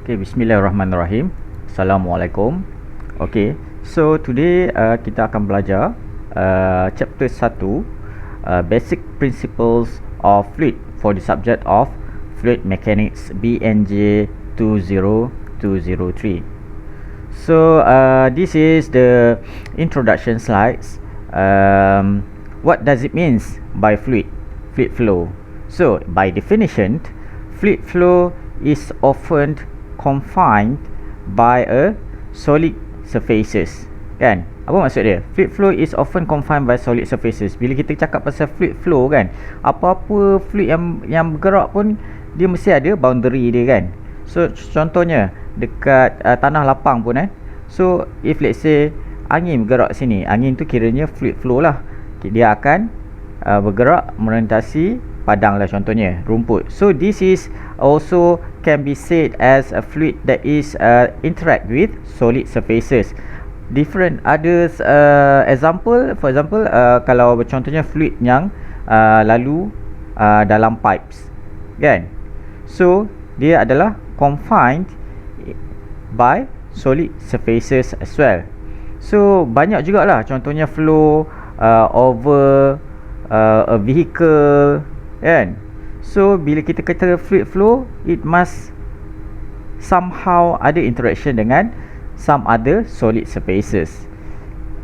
Okay, bismillahirrahmanirrahim. Assalamualaikum. Okay, so today kita akan belajar chapter 1, basic principles of fluid for the subject of fluid mechanics BNJ 20203. So this is the introduction slides. What does it means by fluid flow? So by definition, fluid flow is often confined by a solid surfaces, kan? Apa maksud dia? Fluid flow is often confined by solid surfaces. Bila kita cakap pasal fluid flow, kan, apa-apa fluid yang bergerak pun dia mesti ada boundary dia, kan? So contohnya dekat tanah lapang pun, so if let's say angin bergerak sini, angin tu kiranya fluid flow lah. Dia akan bergerak melintasi padang lah, contohnya rumput. So this is also can be said as a fluid that is interact with solid surfaces. Different others example, for example, kalau contohnya fluid yang lalu dalam pipes, kan? So dia adalah confined by solid surfaces as well. So banyak jugalah contohnya flow over a vehicle, kan? So bila kita kata fluid flow, it must somehow ada interaction dengan some other solid surfaces,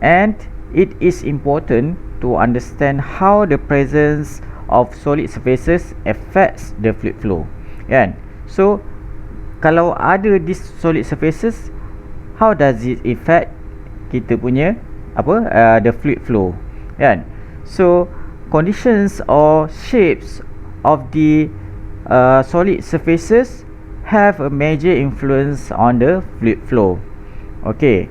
and it is important to understand how the presence of solid surfaces affects the fluid flow, kan? So kalau ada these solid surfaces, how does it affect kita punya the fluid flow, kan? So conditions or shapes of the solid surfaces have a major influence on the fluid flow. Okay,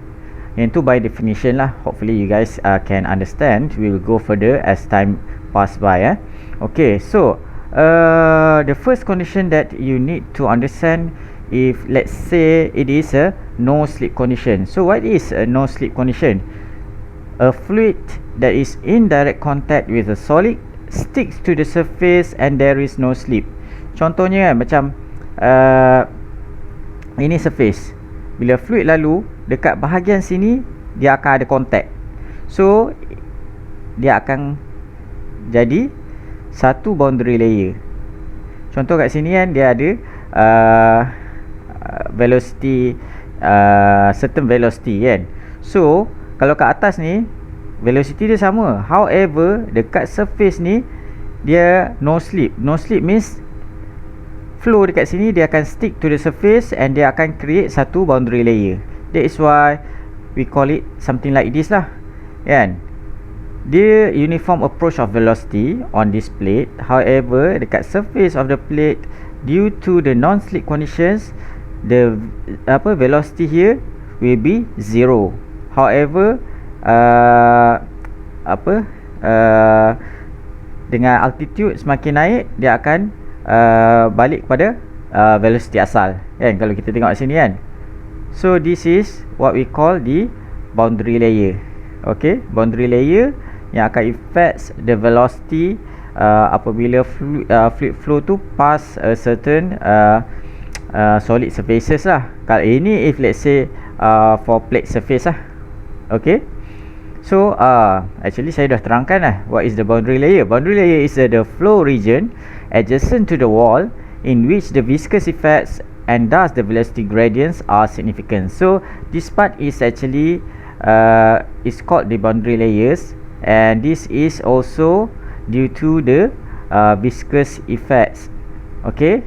yang tu by definition lah. Hopefully you guys can understand. We will go further as time pass by. Okay, so the first condition that you need to understand, if let's say it is a no slip condition. So what is a no slip condition? A fluid that is in direct contact with a solid sticks to the surface and there is no slip. Contohnya macam ini surface. Bila fluid lalu dekat bahagian sini, dia akan ada contact. So dia akan jadi satu boundary layer. Contoh kat sini kan, dia ada velocity, certain velocity, kan. So kalau kat atas ni velocity dia sama, however dekat surface ni dia no slip. No slip means flow dekat sini dia akan stick to the surface and dia akan create satu boundary layer. That is why we call it something like this lah, kan? Dia uniform approach of velocity on this plate. However dekat surface of the plate, due to the non-slip conditions, the velocity here will be zero. However dengan altitude semakin naik, dia akan balik kepada velocity asal, kan? Kalau kita tengok sini, kan. So this is what we call the boundary layer. Okay, boundary layer yang akan affect the velocity apabila fluid flow tu pass a certain solid surfaces lah. Kalau ini if let's say for plate surface lah. Okay, so actually saya dah terangkan lah what is the boundary layer. Boundary layer is the flow region adjacent to the wall in which the viscous effects and thus the velocity gradients are significant. So this part is actually is called the boundary layers, and this is also due to the viscous effects. Okay,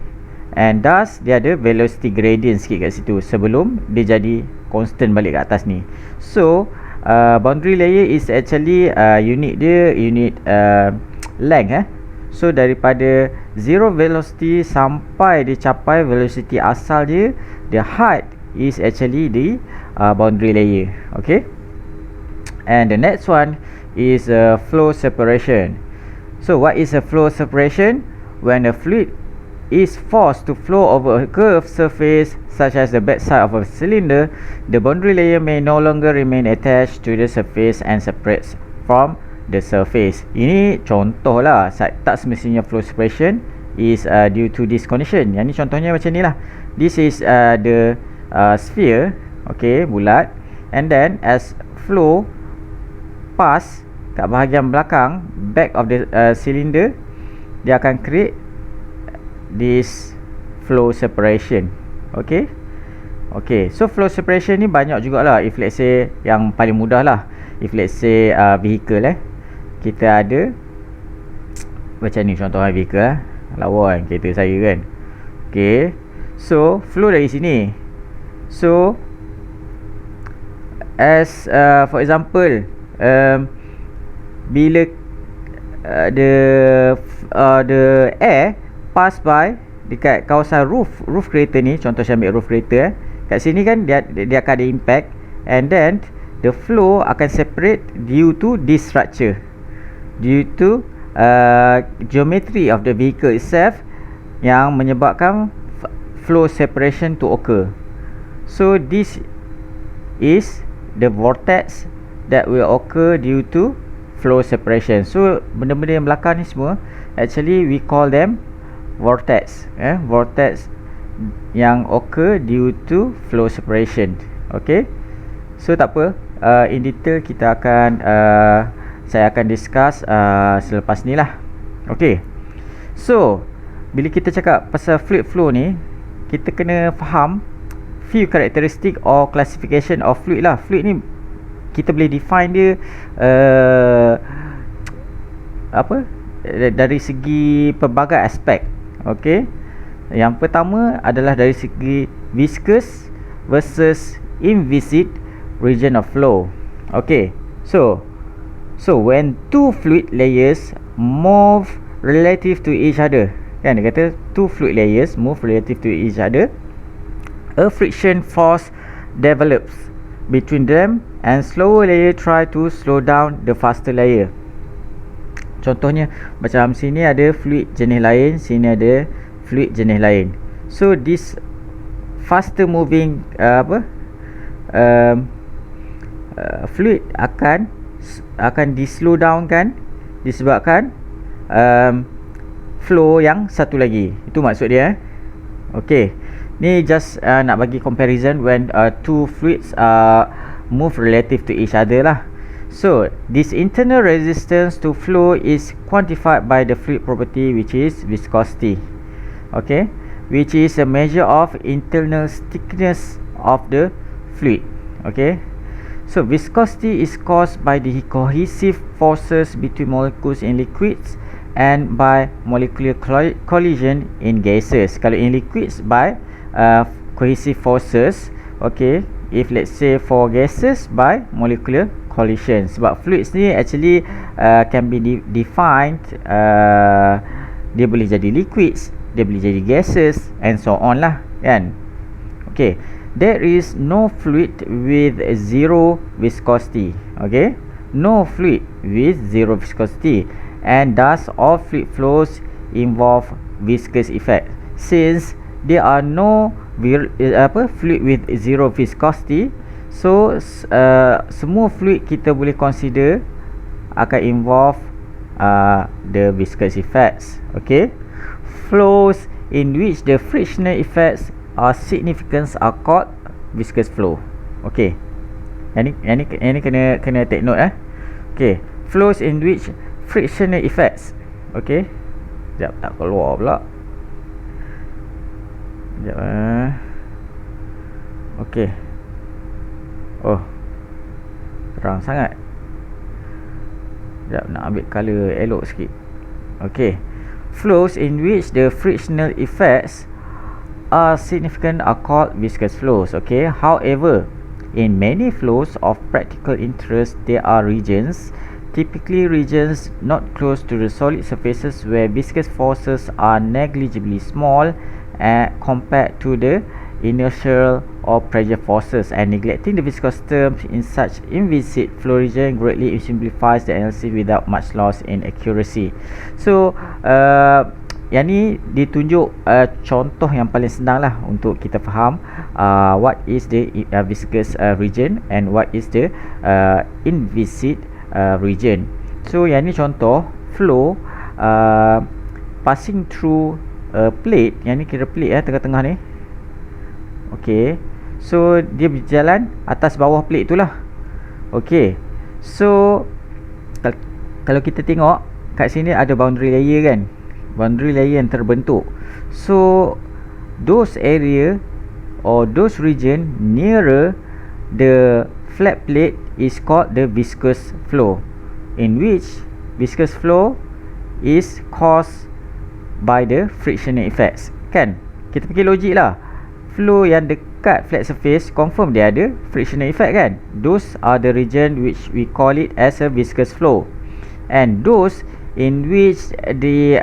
and thus dia ada velocity gradient sikit kat situ sebelum dia jadi constant balik kat atas ni. So boundary layer is actually unit dia, unit length. So daripada zero velocity sampai dia capai velocity asal dia, the height is actually the boundary layer. Okay, and the next one is flow separation. So what is a flow separation? When a fluid is forced to flow over a curved surface such as the backside of a cylinder, the boundary layer may no longer remain attached to the surface and separates from the surface. Ini contoh lah, tak semestinya flow separation, is due to this condition. Yang ni contohnya macam ni lah. This is the sphere, okay, bulat, and then as flow pass kat bahagian belakang, back of the cylinder, dia akan create this flow separation. Okay. Okay, so flow separation ni banyak jugalah. If let's say yang paling mudah lah, if let's say vehicle kita ada macam ni contohnya vehicle lawa kan, kereta saya kan. Okay, so flow dari sini. So as for example, bila the air pass by dekat kawasan roof kereta ni, contoh saya ambil roof kereta kat sini kan, dia akan ada impact, and then the flow akan separate due to this structure, due to geometry of the vehicle itself yang menyebabkan flow separation to occur. So this is the vortex that will occur due to flow separation. So benda-benda yang belakang ni semua actually we call them vortex, vortex yang occur due to flow separation. Okay, so tak apa, in detail kita akan saya akan discuss selepas ni lah. Okay, so bila kita cakap pasal fluid flow ni, kita kena faham few characteristic or classification of fluid lah. Fluid ni kita boleh define dia dari segi pelbagai aspek. Okay, yang pertama adalah dari segi viscous versus inviscid region of flow. Okay, so when two fluid layers move relative to each other, kan dia kata two fluid layers move relative to each other, a friction force develops between them and slower layer try to slow down the faster layer. Contohnya macam sini ada fluid jenis lain, sini ada fluid jenis lain. So this faster moving fluid akan di slow down kan, disebabkan flow yang satu lagi. Itu maksud dia. Okay, ni just nak bagi comparison when two fluids move relative to each other lah. So this internal resistance to flow is quantified by the fluid property, which is viscosity. Okay, which is a measure of internal thickness of the fluid. Okay, so viscosity is caused by the cohesive forces between molecules in liquids and by molecular collision in gases. Kalau in liquids by cohesive forces, okay, if let's say for gases by molecular collision. Sebab fluids ni actually can be defined, dia boleh jadi liquids, dia boleh jadi gases and so on lah, kan. Okay, there is no fluid with zero viscosity. Okay, no fluid with zero viscosity, and thus all fluid flows involve viscous effect. Since there are no fluid with zero viscosity, so semua fluid kita boleh consider akan involve the viscous effects. Okay, flows in which the frictional effects are significant are called viscous flow. Okay, yang ni kena take note. Okay, flows in which frictional effects. Okay, sekejap tak keluar pula. Sekejap. Okay. Oh, terang sangat. Sekejap nak ambil colour elok sikit. Okay, flows in which the frictional effects are significant are called viscous flows. Okay, however, in many flows of practical interest, there are regions, typically regions not close to the solid surfaces, where viscous forces are negligibly small compared to the inertial or pressure forces, and neglecting the viscous terms in such inviscid flow region greatly simplifies the analysis without much loss in accuracy. So yang ni ditunjuk contoh yang paling senang lah untuk kita faham what is the viscous region and what is the inviscid region. So yang ni contoh flow passing through a plate, yang ni kira plate tengah-tengah ni. Okay, so dia berjalan atas bawah plate tu lah. Okay, so kalau kita tengok kat sini ada boundary layer kan, boundary layer yang terbentuk. So those area or those region nearer the flat plate is called the viscous flow, in which viscous flow is caused by the frictional effects. Kan, kita fikir logik lah, flow yang dekat flat surface confirm dia ada frictional effect kan. Those are the region which we call it as a viscous flow, and those in which the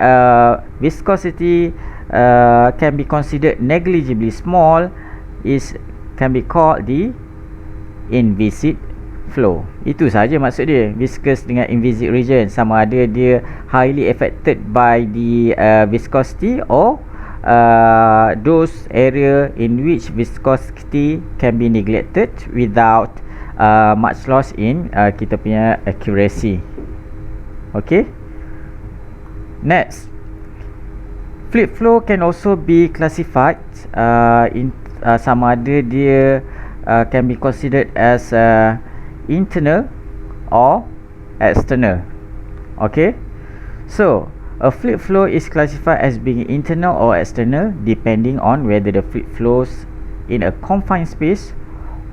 viscosity can be considered negligibly small can be called the inviscid flow. Itu saja maksud dia, viscous dengan inviscid region, sama ada dia highly affected by the viscosity or those area in which viscosity can be neglected without much loss in kita punya accuracy. Okay, next, fluid flow can also be classified in sama ada dia can be considered as internal or external. Okay, so a fluid flow is classified as being internal or external depending on whether the fluid flows in a confined space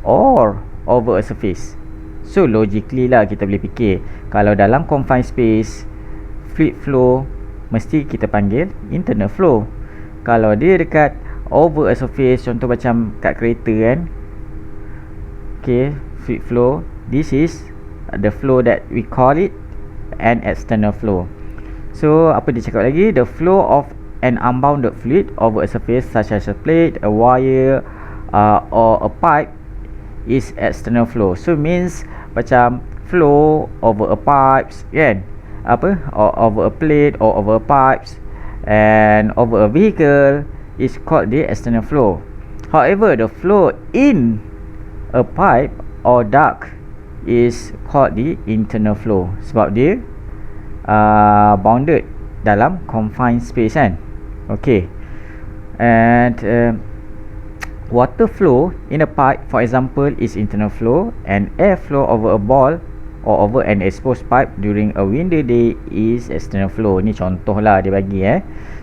or over a surface. So logically lah kita boleh fikir, kalau dalam confined space, fluid flow mesti kita panggil internal flow. Kalau dia dekat over a surface, contoh macam kat kereta kan, okay, fluid flow, this is the flow that we call it an external flow. So apa dia cakap lagi, the flow of an unbounded fluid over a surface such as a plate, a wire or a pipe is external flow. So means macam flow over a pipes kan, or over a plate or over a pipes and over a vehicle is called the external flow. However, the flow in a pipe or duct is called the internal flow, sebab dia bounded dalam confined space kan. Okay, and water flow in a pipe for example is internal flow, and air flow over a ball or over an exposed pipe during a windy day is external flow. Ni contoh lah dia bagi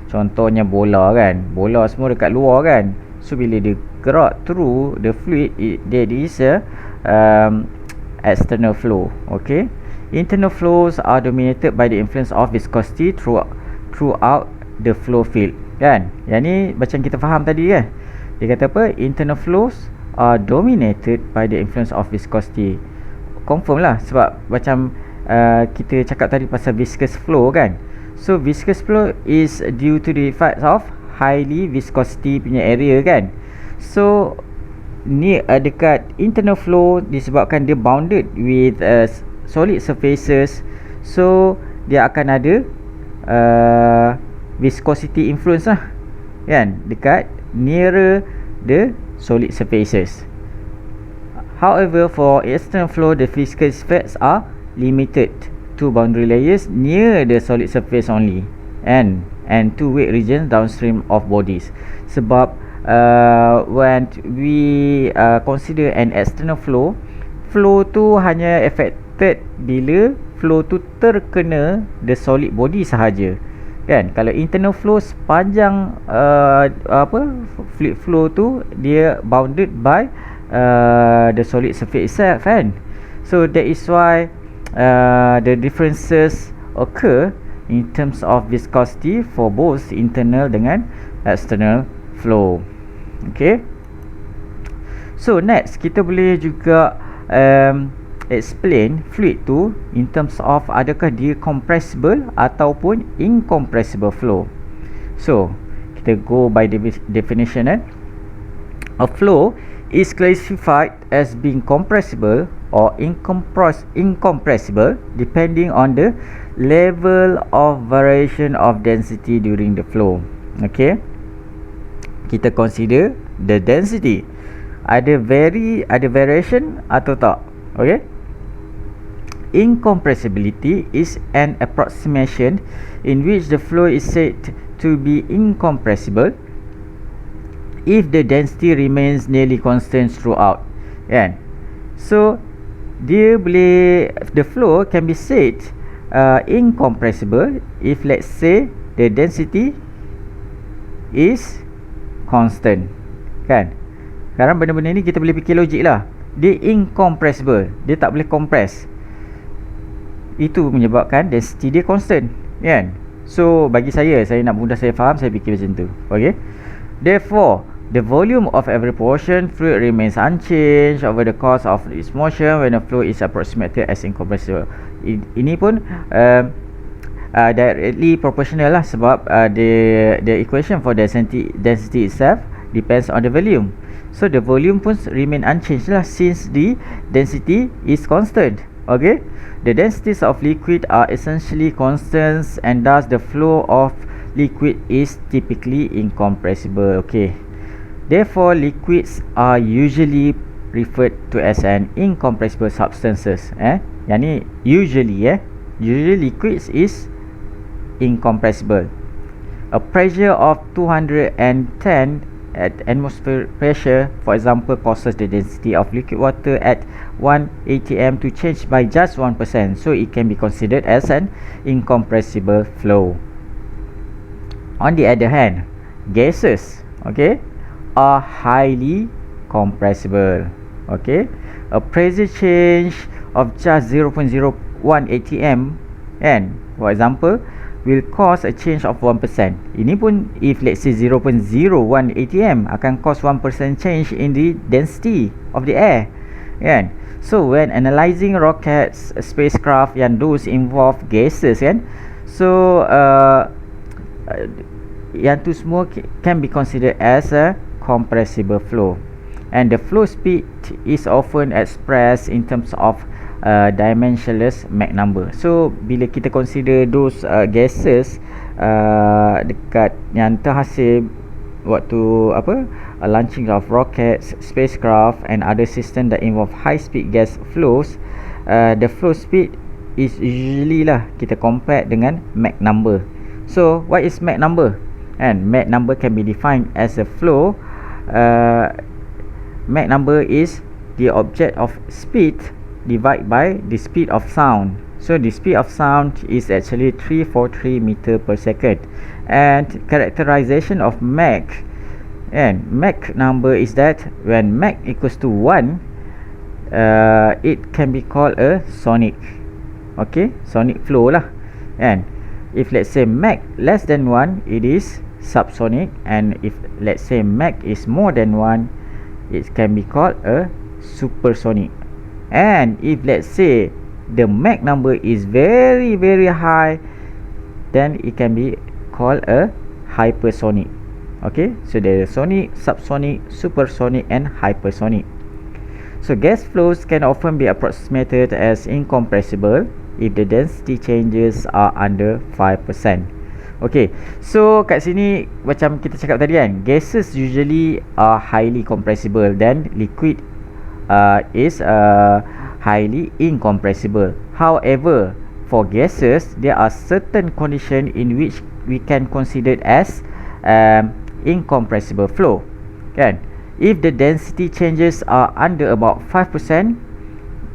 contohnya bola kan, bola semua dekat luar kan, so bila dia gerak through the fluid, there is a external flow. Okay, internal flows are dominated by the influence of viscosity throughout the flow field kan. Yang ni macam kita faham tadi kan, dia kata apa, internal flows are dominated by the influence of viscosity. Confirm lah, sebab macam kita cakap tadi pasal viscous flow kan. So viscous flow is due to the effects of highly viscosity punya area kan. So ni dekat internal flow disebabkan dia bounded with solid surfaces, so dia akan ada viscosity influence lah kan, dekat nearer the solid surfaces. However, for external flow, the viscous effects are limited to boundary layers near the solid surface only, and to weak regions downstream of bodies. Sebab when we consider an external flow, flow tu hanya affected bila flow tu terkena the solid body sahaja kan. Kalau internal flow sepanjang fluid flow tu dia bounded by the solid surface itself kan. So that is why the differences occur in terms of viscosity for both internal dengan external flow. Okay, so next kita boleh juga explain fluid tu in terms of adakah dia compressible ataupun incompressible flow. So kita go by the definition. A flow is classified as being compressible or incompressible depending on the level of variation of density during the flow. Okay, kita consider the density, ada variation atau tak. Okay, incompressibility is an approximation in which the flow is said to be incompressible if the density remains nearly constant throughout, kan? So dia boleh, the flow can be said incompressible if let's say the density is constant, kan? Sekarang benda-benda ni kita boleh fikir logik lah. Dia incompressible, dia tak boleh compress. Itu menyebabkan density dia constant, kan? So bagi saya nak mudah saya faham, saya fikir macam tu. Okay, therefore the volume of every portion fluid remains unchanged over the course of its motion when the flow is approximated as incompressible. Ini pun directly proportional lah, sebab the equation for density itself depends on the volume. So the volume pun remain unchanged lah, since the density is constant. Okay, the densities of liquid are essentially constants, and thus the flow of liquid is typically incompressible. Okay, therefore liquids are usually referred to as an incompressible substances. Yang ni usually liquids is incompressible. A pressure of 210 at atmospheric pressure, for example, causes the density of liquid water at 1 atm to change by just 1%. So it can be considered as an incompressible flow. On the other hand, gases, okay, are highly compressible. Okay, a pressure change of just 0.01 atm, and for example, will cause a change of 1%. Ini pun if let's say 0.01 atm akan cause 1% change in the density of the air, kan? So when analysing rockets, spacecraft yang those involve gases, kan? So yang tu semua can be considered as a compressible flow, and the flow speed is often expressed in terms of dimensionless Mach number. So bila kita consider those gases dekat yang terhasil waktu launching of rockets, spacecraft and other system that involve high speed gas flows, the flow speed is usually lah kita compare dengan Mach number. So what is Mach number? And Mach number can be defined as a flow. Mach number is the object of speed divided by the speed of sound. So the speed of sound is actually 343 meter per second. And characterization of Mach, and Mach number is that when Mach equals to 1, it can be called a sonic. Okay, sonic flow lah. And if let's say Mach less than 1, it is subsonic, and if let's say Mach is more than 1, it can be called a supersonic. And if let's say the Mach number is very high, then it can be called a hypersonic. Okay, so there is sonic, subsonic, supersonic and hypersonic. So gas flows can often be approximated as incompressible if the density changes are under 5%. Okay, so kat sini macam kita cakap tadi kan, gases usually are highly compressible, then liquid is highly incompressible. However, for gases, there are certain conditions in which we can consider as incompressible flow, kan? If the density changes are under about 5%,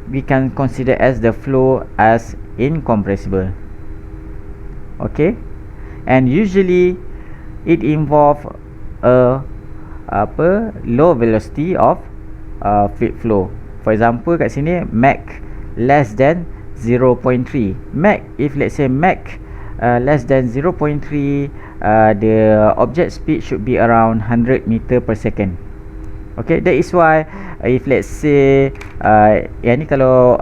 we can consider as the flow as incompressible. Okay, and usually it involve a low velocity of fluid flow. For example, kat sini Mach less than 0.3. Mach, if let's say Mach less than 0.3, the object speed should be around 100 meter per second. Okay, that is why if let's say yang ni kalau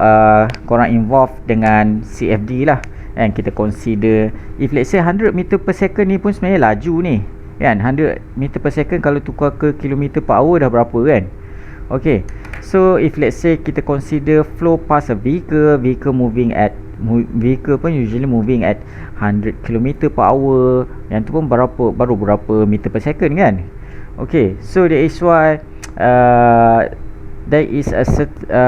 korang involve dengan CFD lah, and kita consider if let's say 100 meter per second ni pun sebenarnya laju ni, kan? 100 meter per second kalau tukar ke kilometer per hour dah berapa, kan? Okay, so if let's say kita consider flow past a vehicle moving at vehicle pun usually moving at 100 km per hour, yang tu pun baru berapa meter per second, kan? Okay, so that is why there is a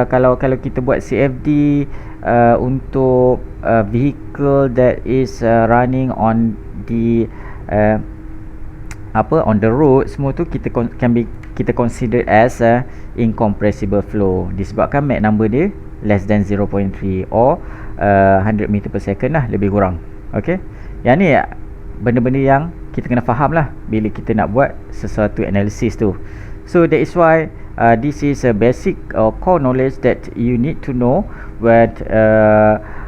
kalau kita buat CFD untuk vehicle that is running on the on the road, semua tu kita consider as incompressible flow disebabkan Mach number dia less than 0.3 or 100 meter per second lah, lebih kurang. Okay, yang ni benda-benda yang kita kena faham lah bila kita nak buat sesuatu analisis tu. So that is why this is a basic or core knowledge that you need to know when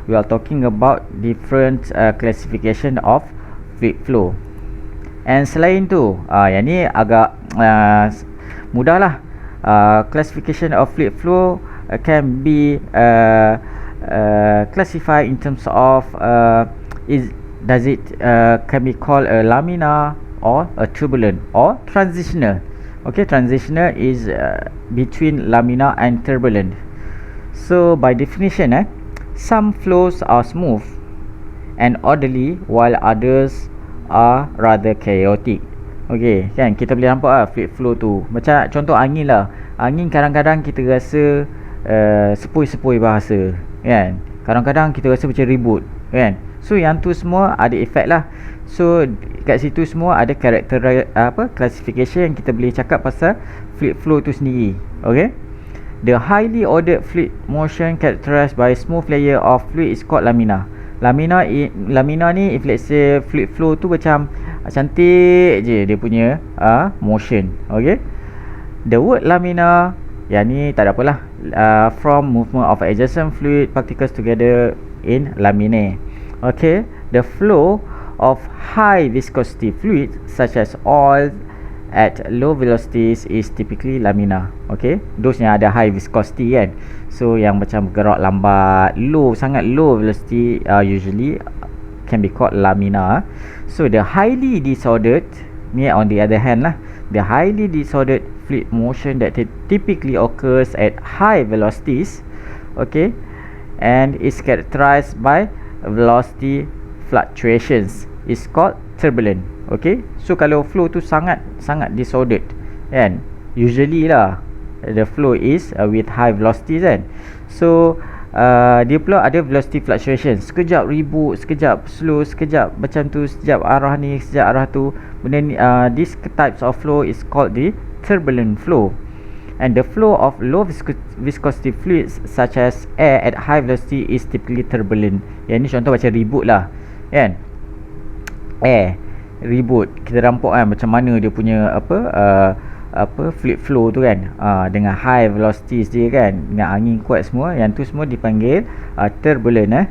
we are talking about different classification of fluid flow. And selain tu, yang ni agak mudah lah. Classification of fluid flow can be classified in terms of does it can be called a laminar or a turbulent or transitional. Okay, transitional is between laminar and turbulent. So by definition, some flows are smooth and orderly while others are rather chaotic. Okay, kan kita boleh nampak fluid flow tu macam contoh angin lah. Angin kadang-kadang kita rasa sepoi-sepoi bahasa, kan. Kadang-kadang kita rasa macam ribut, kan. So yang tu semua ada efek lah. So kat situ semua ada karakter classification yang kita boleh cakap pasal fluid flow tu sendiri. Okay, the highly ordered fluid motion characterized by smooth layer of fluid is called laminar. Laminar ni, if let's say fluid flow tu macam cantik je dia punya motion. Okay, the word laminar, yang ni tak ada apalah, from movement of adjacent fluid particles together in laminae. Okay, the flow of high viscosity fluid such as oil at low velocities is typically laminar. Okay, those yang ada high viscosity, kan. So yang macam bergerak lambat, sangat low velocity, usually can be called laminar. So the highly disordered ni, on the other hand lah, the highly disordered fluid motion that typically occurs at high velocities, okay, and is characterized by velocity fluctuations, is called turbulent. Okay, so kalau flow tu sangat disordered, kan, usually lah the flow is with high velocities, kan. So dia pula ada velocity fluctuations, sekejap ribut, sekejap slow, sekejap macam tu, sekejap arah ni, sekejap arah tu. Benda ni, this types of flow is called the turbulent flow. And the flow of low viscosity fluids such as air at high velocity is typically turbulent. Yang ni contoh macam ribut lah, kan. Air ribut, kita nampak kan macam mana dia punya fluid flow tu, kan, dengan high velocities dia, kan, dengan angin kuat semua, yang tu semua dipanggil turbulent.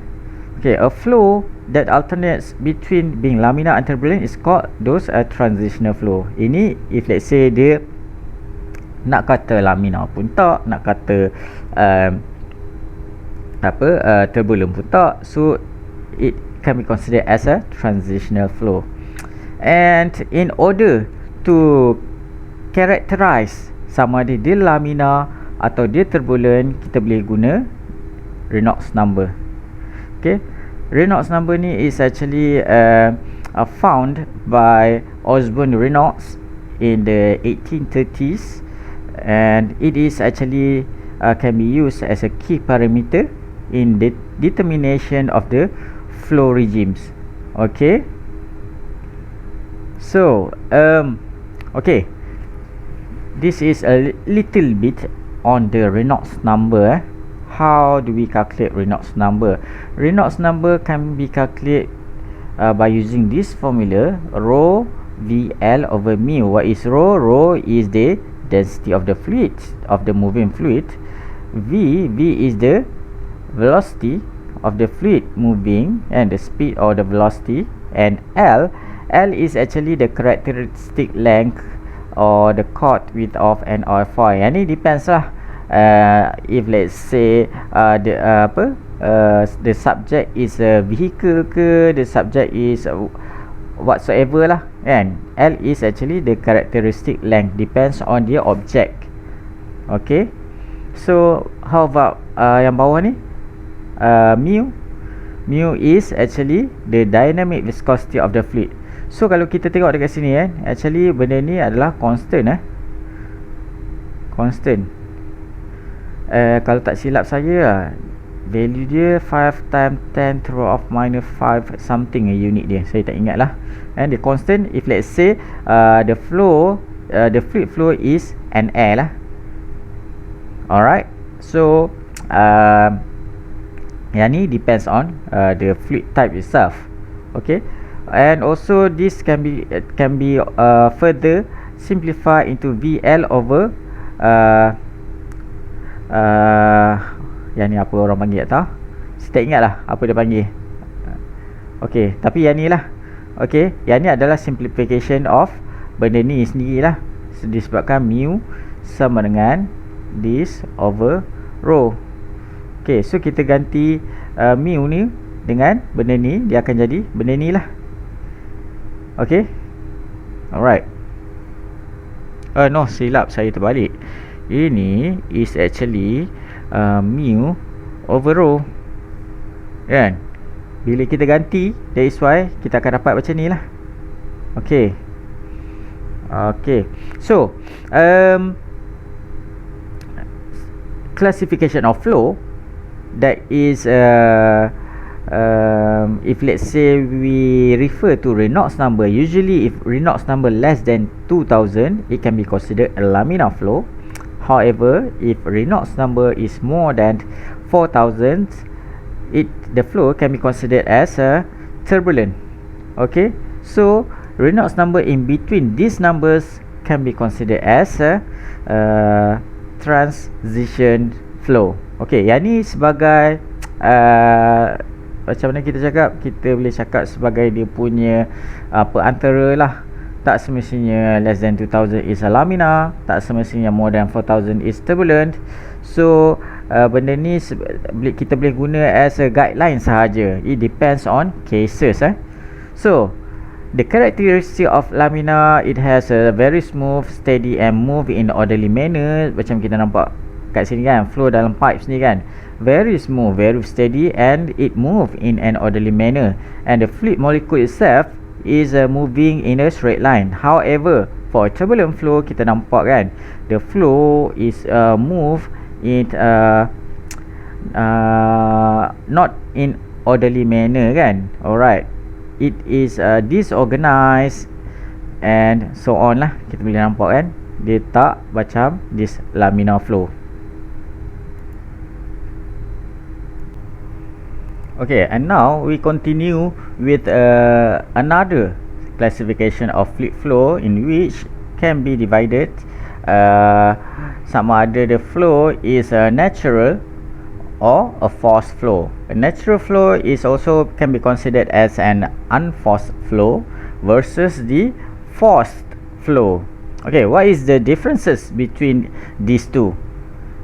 Okay, a flow that alternates between being laminar and turbulent is called those transitional flow. Ini if let's say dia nak kata laminar pun tak, nak kata turbulent pun tak, so it can be considered as a transitional flow. And in order to characterize sama ada dia laminar atau dia turbulent, kita boleh guna Reynolds number. Okay, Reynolds number ni is actually found by Osborne Reynolds in the 1830s, and it is actually can be used as a key parameter in the determination of the flow regimes. Okay, so okay, this is a little bit on the Reynolds number. How do we calculate Reynolds number? Reynolds number can be calculated by using this formula, rho VL over mu. What is rho? Rho is the density of the fluid, of the moving fluid. V is the velocity of the fluid moving and the speed or the velocity. And L is actually the characteristic length or the chord width of an RFI. Yang ni depends lah. If let's say the subject is a vehicle ke, the subject is whatsoever lah, kan. L is actually the characteristic length, depends on the object. Okay, so how about yang bawah ni, mu is actually the dynamic viscosity of the fluid. So kalau kita tengok dekat sini, actually benda ni adalah constant. Constant. Kalau tak silap saya, value dia 5 times 10 to the power of minus 5 something unit dia, saya tak ingat lah. And the constant, if let's say the flow, the fluid flow is an air lah. Alright, so yang ni depends on the fluid type itself. Okay, and also this can be further simplified into VL over yang ni apa orang panggil tak tahu, saya tak ingat lah apa dia panggil. Okay, tapi yang ni lah. Okay, yang ni adalah simplification of benda ni sendiri lah. Disebabkan mu sama dengan this over rho. Okay, so kita ganti mu ni dengan benda ni, dia akan jadi benda ni lah. Okay, alright. No, silap, saya terbalik. Ini is actually mu over rho, kan? Bila kita ganti, that is why kita akan dapat macam ni lah. Okay. Okay, so classification of flow, that is if let's say we refer to Reynolds number, usually if Reynolds number less than 2000, it can be considered a laminar flow. However, if Reynolds number is more than 4000, the flow can be considered as a turbulent. Okay, so Reynolds number in between these numbers can be considered as a transition flow. Okay, yang ni sebagai macam mana kita cakap, kita boleh cakap sebagai dia punya perantara lah. Tak semestinya less than 2000 is a laminar, tak semestinya more than 4000 is turbulent. So benda ni kita boleh guna as a guideline sahaja. It depends on cases. So the characteristic of laminar, it has a very smooth, steady and move in orderly manner. Macam kita nampak kat sini kan, flow dalam pipes ni kan, very smooth, very steady and it move in an orderly manner. And the fluid molecule itself is moving in a straight line. However, for a turbulent flow, kita nampak kan, the flow is move in not in orderly manner kan. Alright, it is disorganized and so on lah. Kita boleh nampak kan, dia tak macam this laminar flow. Okay, and now we continue with another classification of fluid flow, in which can be divided sama ada the flow is a natural or a forced flow. A natural flow is also can be considered as an unforced flow versus the forced flow. Okay, what is the differences between these two?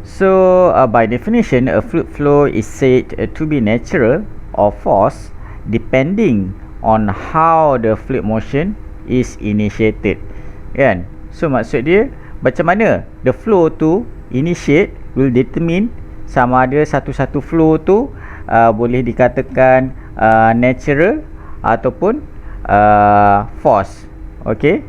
So by definition, a fluid flow is said to be natural or forced depending on how the fluid motion is initiated, kan? So maksud dia, macam mana the flow tu initiate will determine sama ada satu-satu flow tu boleh dikatakan natural ataupun forced. Okay,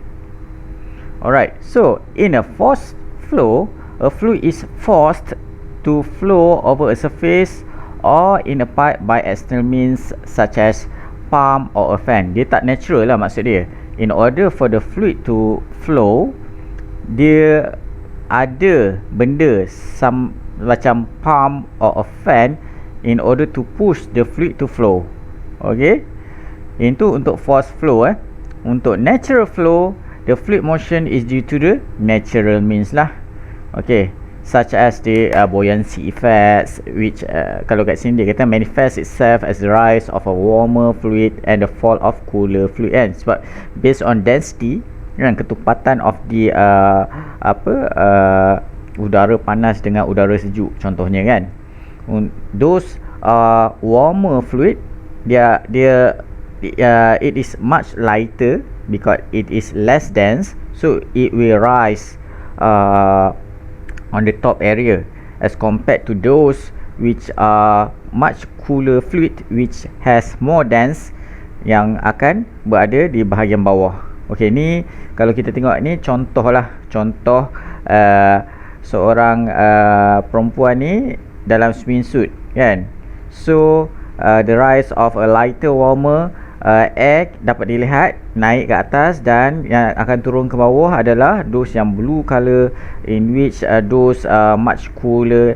alright. So in a forced flow, a fluid is forced to flow over a surface or in a pipe by external means such as pump or a fan. Dia tak natural lah maksud dia. In order for the fluid to flow, dia ada benda macam pump or a fan in order to push the fluid to flow. Okay, itu untuk forced flow. Untuk natural flow, the fluid motion is due to the natural means lah. Okay, such as the buoyancy effects, which kalau kat sini dia kata manifest itself as the rise of a warmer fluid and the fall of cooler fluid, kan? Sebab based on density, kan, ketupatan of the udara panas dengan udara sejuk contohnya, kan. Those warmer fluid, it is much lighter because it is less dense, so it will rise on the top area as compared to those which are much cooler fluid which has more dense yang akan berada di bahagian bawah. Okey, ni kalau kita tengok ni contoh lah, contoh seorang perempuan ni dalam swimsuit, kan. So the rise of a lighter warmer air dapat dilihat naik ke atas, dan yang akan turun ke bawah adalah those yang blue color, in which those much cooler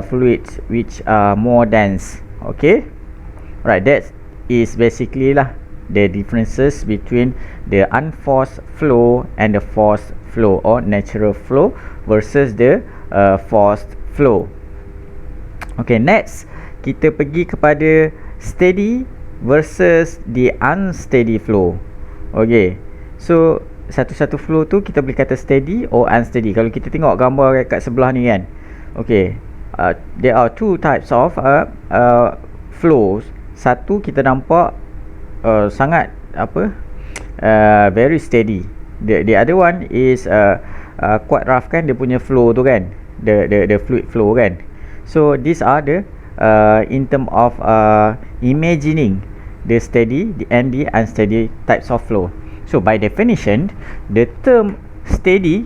fluids which are more dense. Okay, right, that is basically lah the differences between the unforced flow and the forced flow, or natural flow versus the forced flow. Okay, next kita pergi kepada steady versus the unsteady flow. Okay, so satu-satu flow tu kita boleh kata steady or unsteady. Kalau kita tengok gambar kat sebelah ni kan, okay, there are two types of flows. Satu kita nampak sangat very steady. The other one is quite rough kan, dia punya flow tu kan, the fluid flow kan. So these are the in term of imagining the steady and the unsteady types of flow. So by definition, the term steady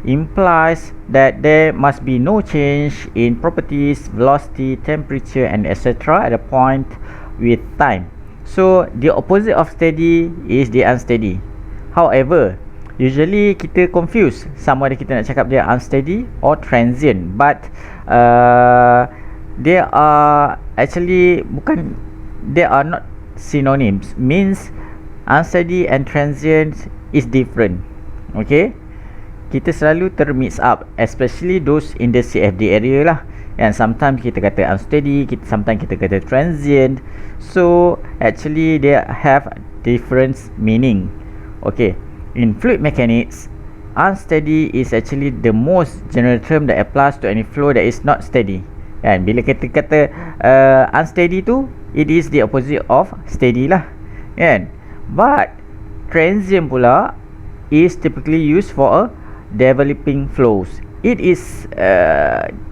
implies that there must be no change in properties, velocity, temperature and etc. at a point with time. So the opposite of steady is the unsteady. However, usually kita confuse sama ada kita nak cakap dia unsteady or transient, but they are actually they are not synonyms. Means unsteady and transient is different. Okay, kita selalu termix up, especially those in the CFD area lah. And sometimes kita kata unsteady, sometimes kita kata transient. So actually they have different meaning. Okay, in fluid mechanics, unsteady is actually the most general term that applies to any flow that is not steady. And bila kita kata unsteady tu, it is the opposite of steady lah, kan? But transient pula is typically used for a developing flows. It is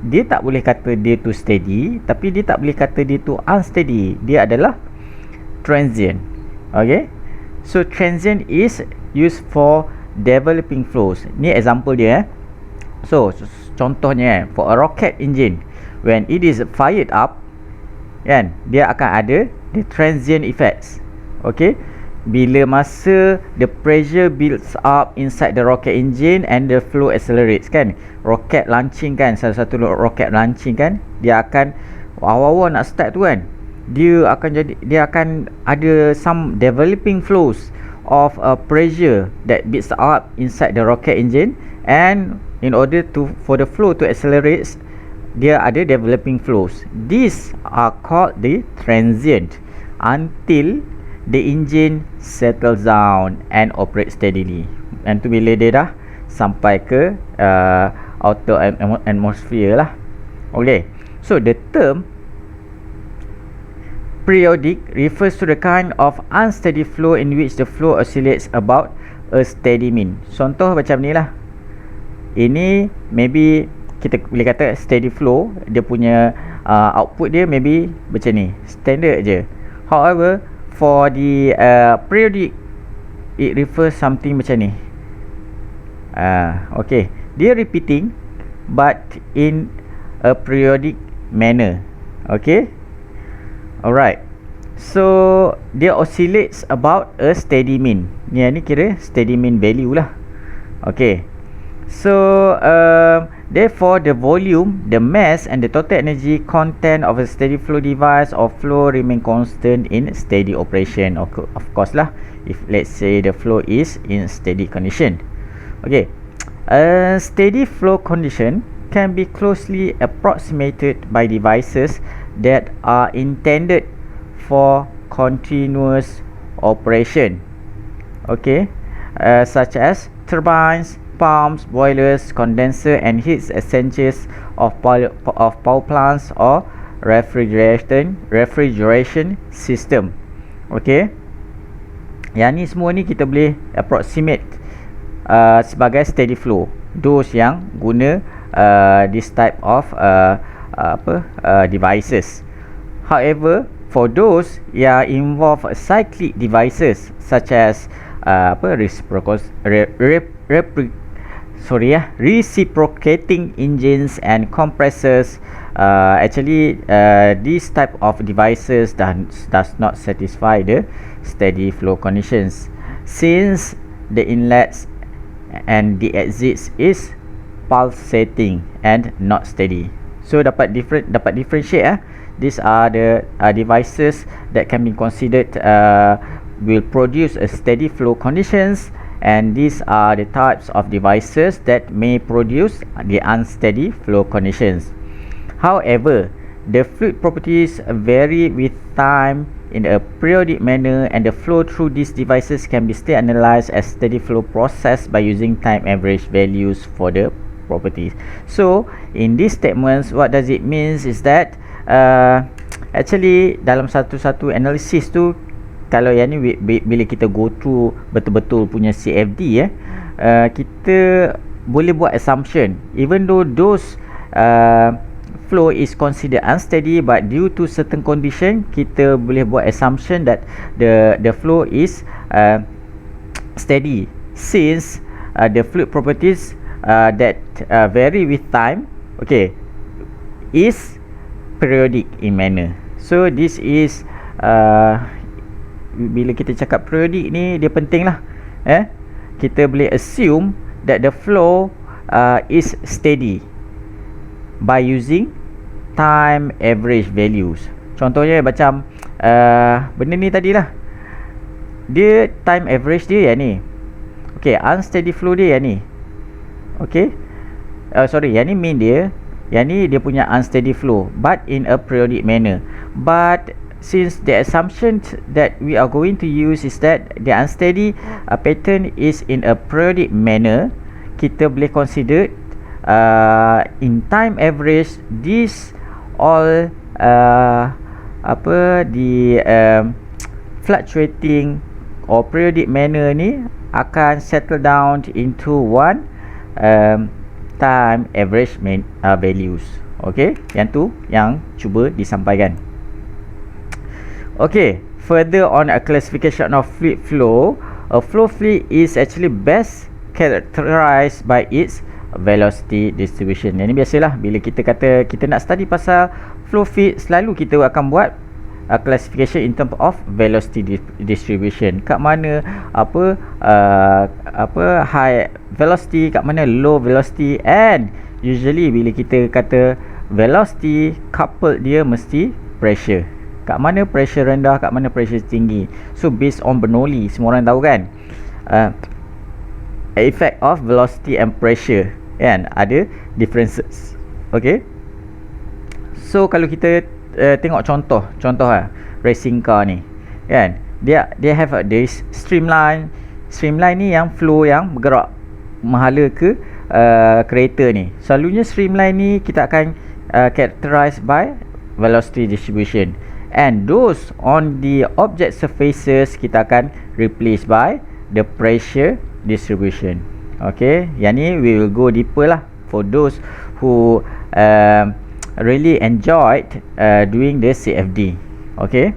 dia tak boleh kata dia tu steady, tapi dia tak boleh kata dia tu unsteady. Dia adalah transient. Okay, so transient is used for developing flows. Ni example dia. So contohnya for a rocket engine, when it is fired up, kan, dia akan ada the transient effects. Okay, bila masa the pressure builds up inside the rocket engine and the flow accelerates, kan, rocket launching kan, salah satu rocket launching kan, dia akan awal-awal nak start tu kan, dia akan ada some developing flows of pressure that builds up inside the rocket engine, and in order for the flow to accelerate, dia ada developing flows. These are called the transient until the engine settles down and operates steadily. And tu bila dia dah sampai ke outer atmosphere lah. Okay, so the term periodic refers to the kind of unsteady flow in which the flow oscillates about a steady mean. Contoh macam ni lah. Ini maybe kita boleh kata steady flow, dia punya output dia maybe macam ni, standard je. However, for the periodic, it refers something macam ni. Okay, dia repeating but in a periodic manner. Okay, alright, so dia oscillates about a steady mean. Ni kira steady mean value lah. Okay, so therefore the volume, the mass and the total energy content of a steady flow device or flow remain constant in steady operation. Of course lah, if let's say the flow is in steady condition. Okay, a steady flow condition can be closely approximated by devices that are intended for continuous operation. Okay, such as turbines, pumps, boilers, condenser and heat exchangers of power plants or refrigeration system. Okay, yang ni semua ni kita boleh approximate sebagai steady flow, those yang guna this type of devices. However, for those yang involve cyclic devices such as reciprocating engines and compressors. Actually, this type of devices does not satisfy the steady flow conditions, since the inlets and the exits is pulsating and not steady. So dapat differentiate. These are the devices that can be considered will produce a steady flow conditions, and these are the types of devices that may produce the unsteady flow conditions. However, the fluid properties vary with time in a periodic manner, and the flow through these devices can be still analyzed as steady flow process by using time average values for the properties. So in these statements, what does it means is that actually dalam satu-satu analisis tu, kalau yang ni bila kita go through betul-betul punya CFD kita boleh buat assumption, even though those flow is considered unsteady, but due to certain condition kita boleh buat assumption that the flow is steady, since the fluid properties that vary with time, okay, is periodic in manner. So this is bila kita cakap periodic ni, dia penting lah. Kita boleh assume that the flow is steady by using time average values. Contohnya macam benda ni tadilah, dia time average dia yang ni, okay, unsteady flow dia yang ni, okay, yang ni mean dia, yang ni dia punya unsteady flow but in a periodic manner. But since the assumption that we are going to use is that the unsteady pattern is in a periodic manner, kita boleh consider in time average this all fluctuating or periodic manner ni akan settle down into one time average values. Okay, yang tu yang cuba disampaikan. Okay, further on a classification of fluid flow, a flow fluid is actually best characterized by its velocity distribution. Yang ni biasalah bila kita kata kita nak study pasal flow fluid, selalu kita akan buat classification in terms of velocity distribution. Kat mana high velocity, kat mana low velocity, and usually bila kita kata velocity, coupled dia mesti pressure. Kat mana pressure rendah, kat mana pressure tinggi. So based on Bernoulli, semua orang tahu kan, effect of velocity and pressure, kan, ada differences. Okay, so kalau kita tengok contoh racing car ni, kan, dia have this streamline ni yang flow yang bergerak menghala ke kereta ni. Selalunya streamline ni kita akan characterized by velocity distribution, and those on the object surfaces kita akan replace by the pressure distribution. Okay, yang ni we will go deeper lah for those who really enjoyed doing the CFD. Okay,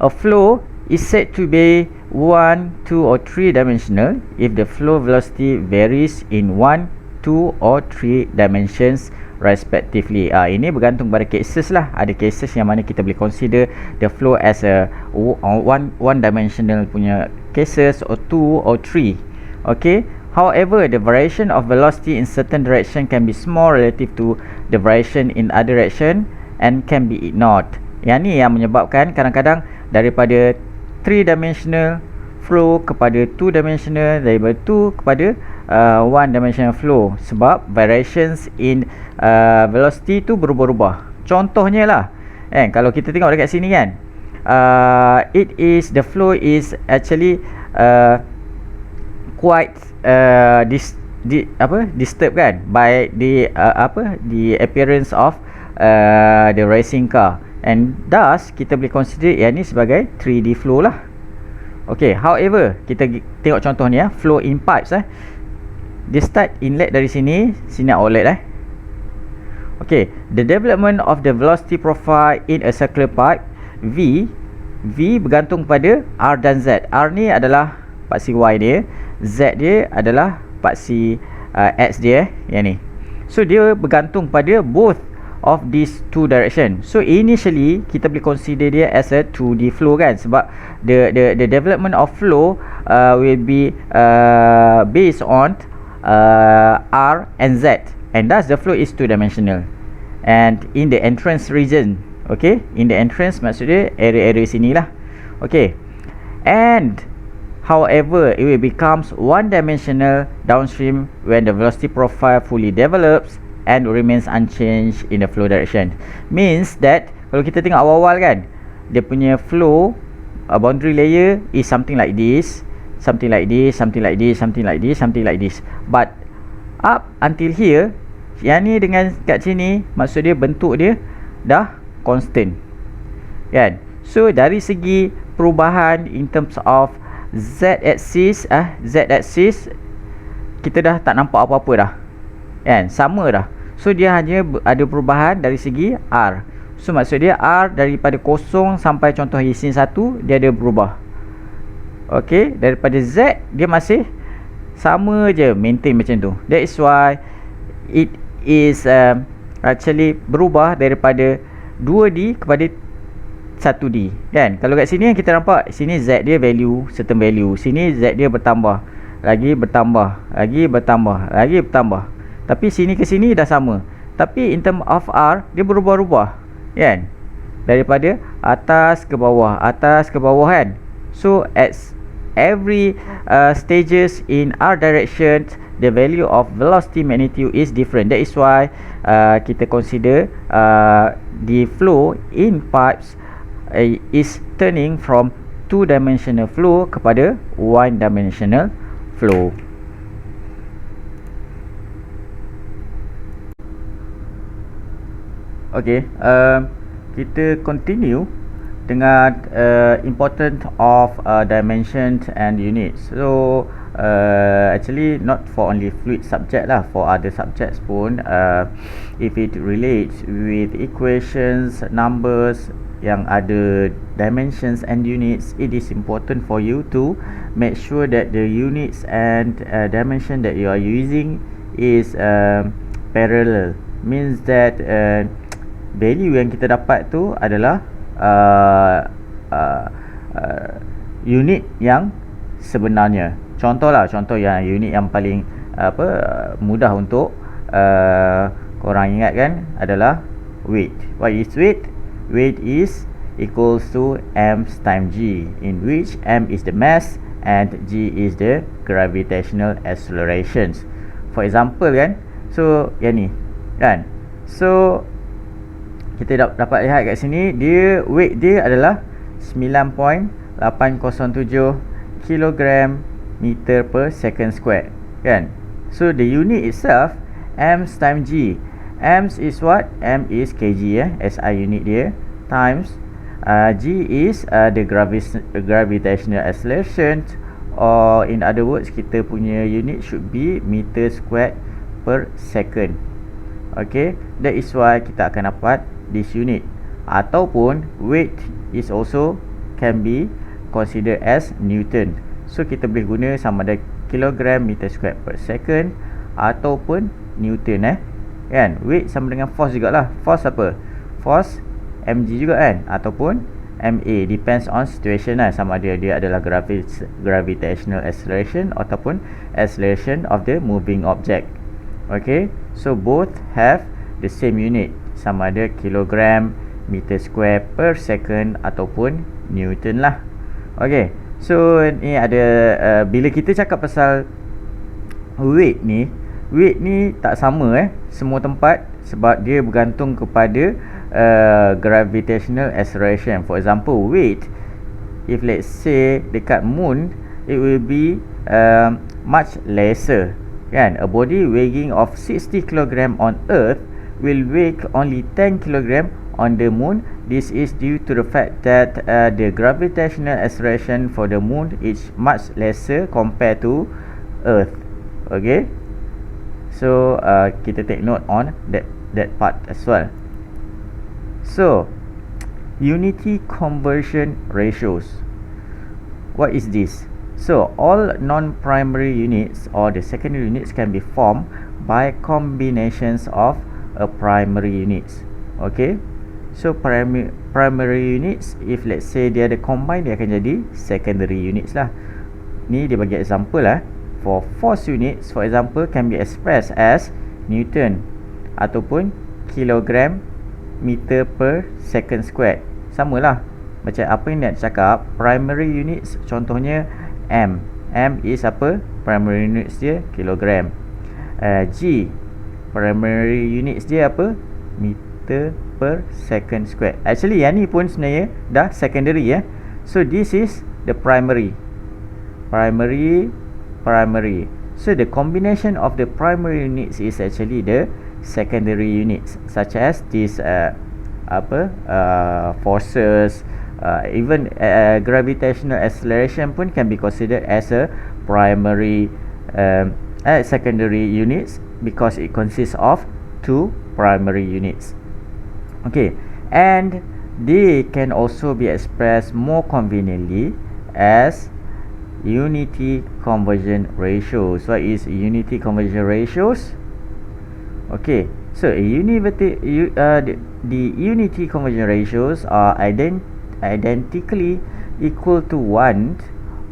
a flow is said to be 1, 2 or 3 dimensional if the flow velocity varies in 1, 2 or 3 dimensions respectively. Ini bergantung pada cases lah. Ada cases yang mana kita boleh consider the flow as a one dimensional punya cases, or 2 or 3. Okay, however, the variation of velocity in certain direction can be small relative to the variation in other direction and can be ignored. Yang ni yang menyebabkan kadang-kadang daripada 3-dimensional flow kepada 2-dimensional, daripada 2 kepada 1-dimensional flow, sebab variations in velocity tu berubah-ubah. Contohnya lah, kalau kita tengok dekat sini kan, the flow is actually quite disturbed kan by the appearance of the racing car, and thus kita boleh consider yang ni sebagai 3D flow lah. Okay, however, kita tengok contoh ni flow in pipes. Dia start inlet dari sini outlet. Okay, the development of the velocity profile in a circular pipe, V bergantung pada R dan Z. R ni adalah paksi Y dia, Z dia adalah paksi x dia yang ni. So dia bergantung pada both of these two direction. So initially kita boleh consider dia as a 2D flow kan, sebab the development of flow will be based on R and Z, and thus the flow is two dimensional. And in the entrance region, okay, in the entrance maksudnya area-area sini lah, okay. And however, it will becomes one dimensional downstream when the velocity profile fully develops and remains unchanged in the flow direction. Means that kalau kita tengok awal-awal kan, dia punya flow boundary layer is something like this, something like this, something like this, something like this, something like this. But up until here, yang ni dengan kat sini, maksud dia bentuk dia dah constant kan. So dari segi perubahan in terms of Z axis kita dah tak nampak apa-apa dah kan, sama dah. So dia hanya ada perubahan dari segi R. So maksud dia R daripada 0 sampai contoh sin 1 dia ada berubah. Okay, daripada Z dia masih sama je, maintain macam tu. That is why it is actually berubah daripada 2D kepada 1D kan. Kalau kat sini kita nampak sini Z dia value, certain value, sini Z dia bertambah, lagi bertambah, lagi bertambah, lagi bertambah. Tapi sini ke sini dah sama. Tapi in term of R dia berubah-ubah kan, daripada atas ke bawah, atas ke bawah kan. So at every stages in R direction, the value of velocity magnitude is different. That is why kita consider the flow in pipes is turning from two-dimensional flow kepada one-dimensional flow. Okay, kita continue dengan important of dimensions and units. So actually not for only fluid subject lah, for other subjects pun if it relates with equations, numbers yang ada dimensions and units, it is important for you to make sure that the units and dimension that you are using is parallel. Means that value yang kita dapat tu adalah unit yang sebenarnya. Contoh yang unit yang paling mudah untuk korang ingat kan adalah weight. What is weight? Weight is equals to m times g, in which m is the mass and g is the gravitational accelerations. For example kan, so yang ni kan, so kita dapat lihat kat sini, dia weight dia adalah 9.807 kg meter per second square kan. So the unit itself m times g. M is what? M is kg SI unit dia, times g is the gravitational acceleration, or in other words kita punya unit should be meter squared per second. Okay, that is why kita akan dapat this unit. Ataupun weight is also can be considered as Newton. So kita boleh guna sama ada kilogram meter square per second ataupun Newton kan. Weight sama dengan force jugalah. Force apa? Force mg juga kan, ataupun ma, depends on situation lah, sama ada dia adalah gravitational acceleration ataupun acceleration of the moving object. Okay, so both have the same unit, sama ada kilogram meter square per second ataupun Newton lah. Okay, so ni ada bila kita cakap pasal weight ni tak sama semua tempat, sebab dia bergantung kepada gravitational acceleration. For example, weight, if let's say dekat moon, it will be much lesser kan. A body weighing of 60 kg on earth will weigh only 10 kg on the moon. This is due to the fact that the gravitational acceleration for the moon is much lesser compared to earth. Okay, so kita take note on that part as well. So unity conversion ratios, what is this? So all non-primary units or the secondary units can be formed by combinations of a primary units. Okay, so primary units, if let's say dia ada combine, dia akan jadi secondary units lah. Ni dia bagi example lah. For force units, for example, can be expressed as Newton ataupun kilogram meter per second squared. Sama lah macam apa yang nak cakap, primary units contohnya M. M is apa? Primary units dia kilogram. G, primary units dia apa? Meter per second squared. Actually yang ni pun sebenarnya dah secondary ya. So this is the primary. So the combination of the primary units is actually the secondary units, such as this forces, even gravitational acceleration pun can be considered as a primary secondary units because it consists of two primary units. Okay, and they can also be expressed more conveniently as unity conversion ratios. What is unity conversion ratios? Okay, so the unity conversion ratios are identically equal to 1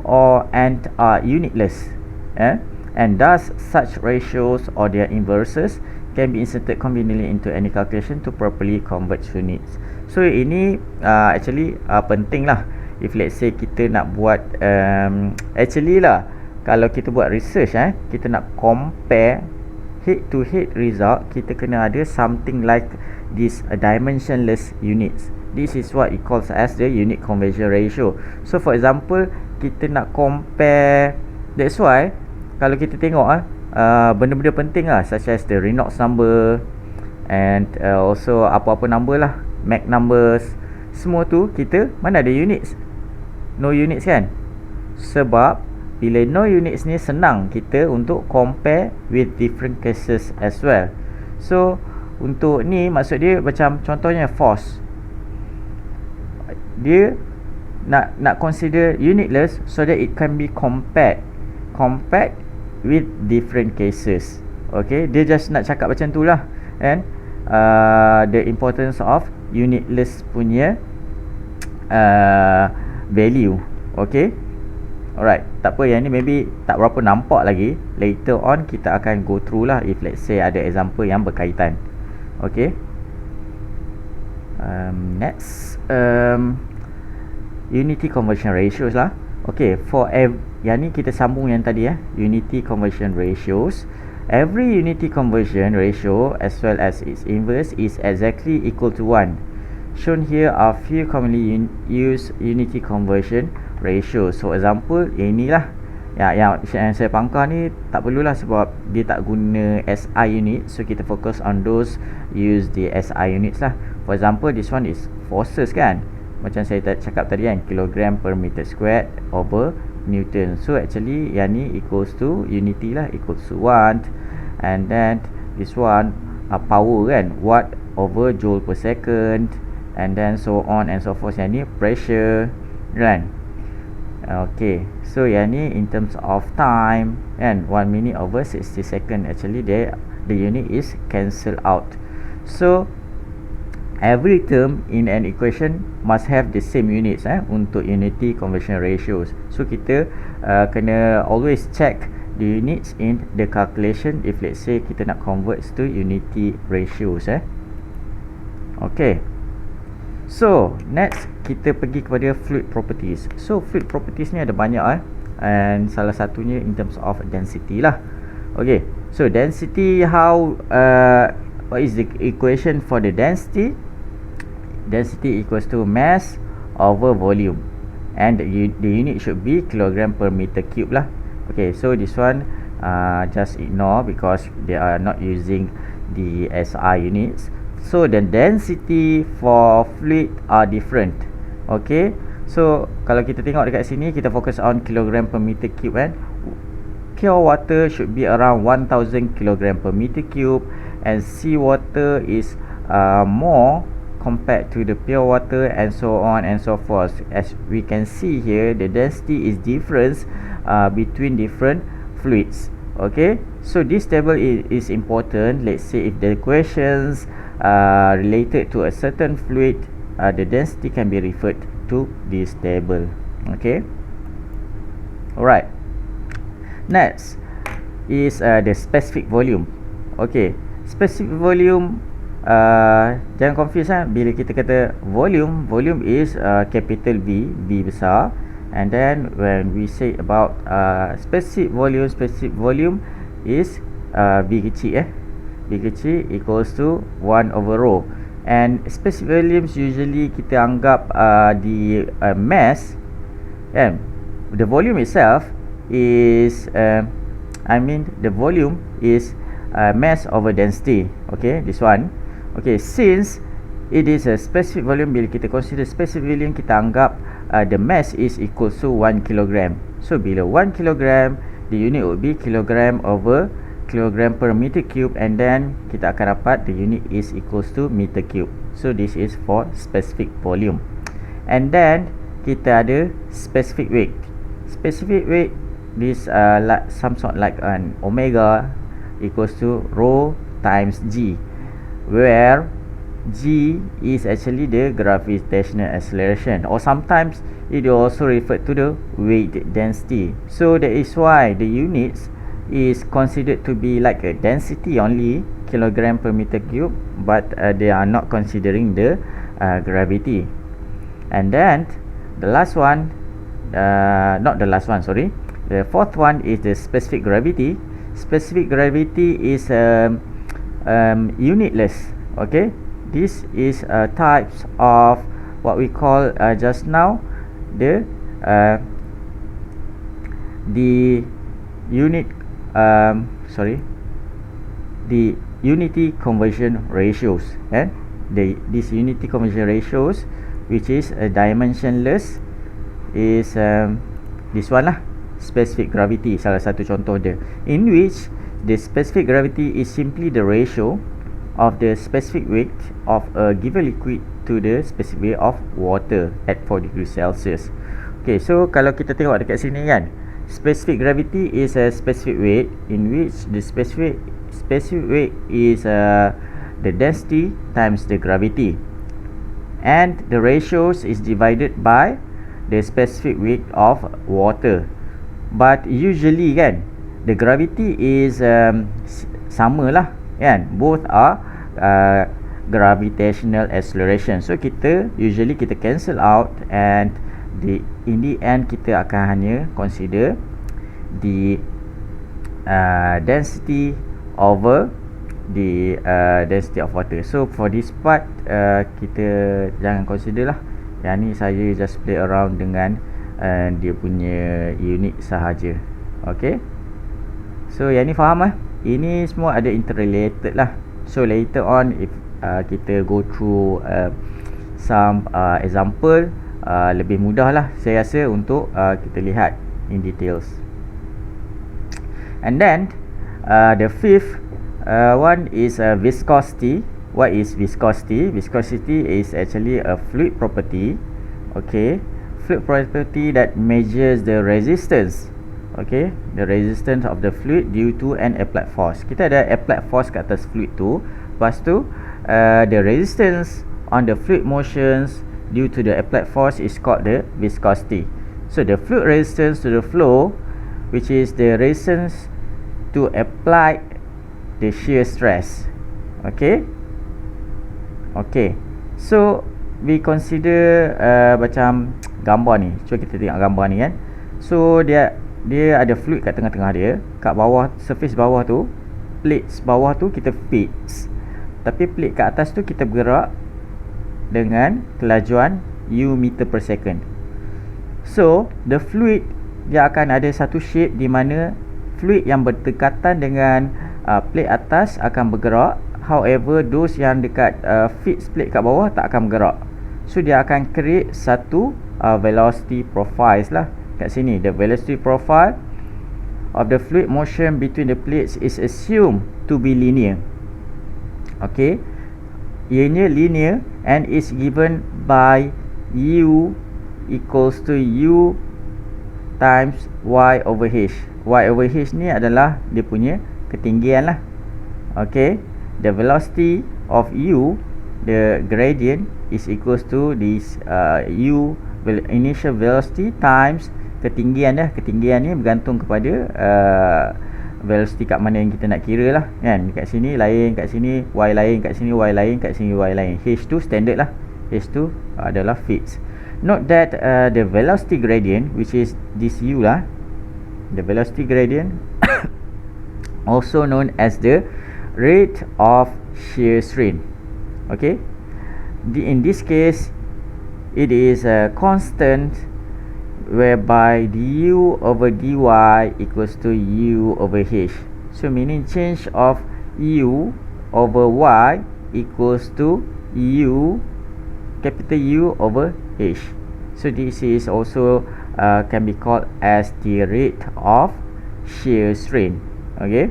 or and are unitless, and thus such ratios or their inverses can be inserted conveniently into any calculation to properly convert units. So ini actually penting lah. If let's say kita nak buat actually lah, kalau kita buat research kita nak compare head to head result, kita kena ada something like this dimensionless units. This is what it calls as the unit conversion ratio. So for example, kita nak compare, that's why kalau kita tengok benda-benda penting lah, such as the Reynolds number and also apa-apa number lah, Mach numbers, semua tu kita mana ada units? No units kan? Sebab bila no units ni senang kita untuk compare with different cases as well. So untuk ni maksud dia macam contohnya force, dia nak consider unitless so that it can be compared with different cases. Okay, dia just nak cakap macam tu lah. And the importance of unitless punya value. Okay, alright, tak apa, yang ni maybe tak berapa nampak lagi. Later on kita akan go through lah if let's say ada example yang berkaitan. Okay, next unity conversion ratios lah. Okay, for yang ni kita sambung yang tadi unity conversion ratios. Every unity conversion ratio as well as its inverse is exactly equal to 1. Shown here are few commonly used unity conversion ratios. So example, inilah yang saya pangkar ni tak perlulah sebab dia tak guna SI unit. So kita fokus on those use the SI units lah. For example, this one is forces kan, macam saya cakap tadi kan, kilogram per meter squared over Newton. So actually yang ni equals to unity lah, equals to 1. And then this one power kan, watt over joule per second, and then so on and so forth. Yang ni pressure kan. Okay, so yang ni in terms of time kan, 1 minute over 60 second. Actually the unit is cancel out. So every term in an equation must have the same units untuk unity conversion ratios. So kita kena always check the units in the calculation if let's say kita nak convert to unity ratios. Okay, so next kita pergi kepada fluid properties. So fluid properties ni ada banyak and salah satunya in terms of density lah. Okay, so density, how what is the equation for the density? Density equals to mass over volume, and the unit should be kilogram per meter cube lah. Okay, so this one just ignore because they are not using the SI units. So the density for fluid are different. Okay, so kalau kita tengok dekat sini, kita fokus on kilogram per meter cube kan. Pure water should be around 1000 kilogram per meter cube, and sea water is more compared to the pure water, and so on and so forth. As we can see here, the density is different between different fluids. Okay, so this table is important. Let's say if the questions related to a certain fluid, the density can be referred to this table. Okay, alright. Next is the specific volume. Okay, specific volume, jangan confuse bila kita kata volume, volume is capital V, V besar. And then when we say about specific volume is V kecil V kecil equals to 1 over rho. And specific volumes usually kita anggap the mass, and the volume itself is the volume is mass over density. Okay, this one. Okay, since it is a specific volume, bila kita consider specific volume, kita anggap the mass is equal to 1 kilogram. So bila 1 kilogram, the unit would be kilogram over kilogram per meter cube, and then kita akan dapat the unit is equals to meter cube. So this is for specific volume. And then kita ada specific weight. Specific weight, this like some sort like an omega equals to rho times g, where g is actually the gravitational acceleration, or sometimes it also referred to the weight density. So that is why the units is considered to be like a density only, kilogram per meter cube, but they are not considering the gravity. And then the last one, not the last one, sorry, the fourth one is the specific gravity. Specific gravity is unitless. Okay, this is types of what we call just now the unit the unity conversion ratios, and this unity conversion ratios, which is dimensionless, is this one lah, specific gravity, salah satu contoh dia, in which the specific gravity is simply the ratio of the specific weight of a given liquid to the specific weight of water at 4 degrees Celsius. Okay, so kalau kita tengok dekat sini kan, specific gravity is a specific weight in which the specific weight is the density times the gravity, and the ratios is divided by the specific weight of water. But usually kan, the gravity is sama lah kan, both are gravitational acceleration. So kita usually kita cancel out, and in the end kita akan hanya consider the density over the density of water. So for this part kita jangan consider lah. Yang ni saya just play around dengan dia punya unit sahaja. Okay, so yang ni faham lah. Ini semua ada interrelated lah. So later on, if kita go through some example, lebih mudah lah saya rasa untuk kita lihat in details. And then the fifth one is viscosity. What is viscosity? Viscosity is actually a fluid property. Okay, fluid property that measures the resistance. Okay, the resistance of the fluid due to an applied force. Kita ada applied force kat atas fluid tu. Lepas tu the resistance on the fluid motions due to the applied force is called the viscosity. So the fluid resistance to the flow, which is the resistance to apply the shear stress. Okay, okay, so we consider macam gambar ni. Cuba kita tengok gambar ni kan. So dia ada fluid kat tengah-tengah dia. Kat bawah, surface bawah tu, plates bawah tu kita fix, tapi plate kat atas tu kita bergerak dengan kelajuan U meter per second. So the fluid dia akan ada satu shape di mana fluid yang berdekatan dengan plate atas akan bergerak. However, those yang dekat fixed plate kat bawah tak akan bergerak. So dia akan create satu velocity profiles lah. Kat sini, the velocity profile of the fluid motion between the plates is assumed to be linear. Okay, ianya linear and is given by U equals to U times y over h. Y over h ni adalah dia punya ketinggian lah. Okay, the velocity of u, the gradient, is equals to this u initial velocity times ketinggian dah. Ketinggian ni bergantung kepada velocity kat mana yang kita nak kira lah kan. Kat sini lain, kat sini y lain, kat sini y lain, kat sini y lain. H2 standard lah, H2 adalah fixed. Note that the velocity gradient, which is this u lah, the velocity gradient also known as the rate of shear strain. Okay, in this case it is a constant whereby du over dy equals to u over h. So meaning change of u over y equals to u, capital U over h. So this is also can be called as the rate of shear strain. Okay.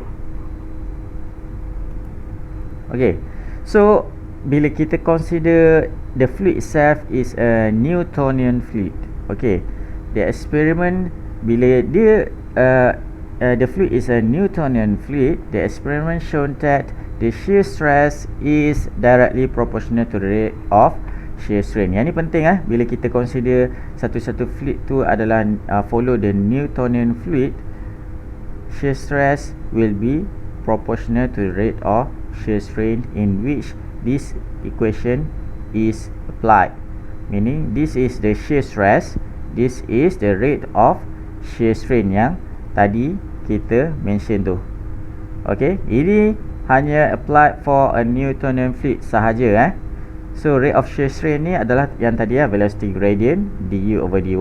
Okay, so bila kita consider the fluid itself is a Newtonian fluid. Okay, the experiment bila dia the fluid is a Newtonian fluid, the experiment shown that the shear stress is directly proportional to the rate of shear strain. Yang ni penting bila kita consider satu-satu fluid tu adalah follow the Newtonian fluid, shear stress will be proportional to the rate of shear strain in which this equation is applied. Meaning this is the shear stress, this is the rate of shear strain yang tadi kita mention tu. Okay, ini hanya applied for a Newtonian fluid sahaja So rate of shear strain ni adalah yang tadi velocity gradient du over dy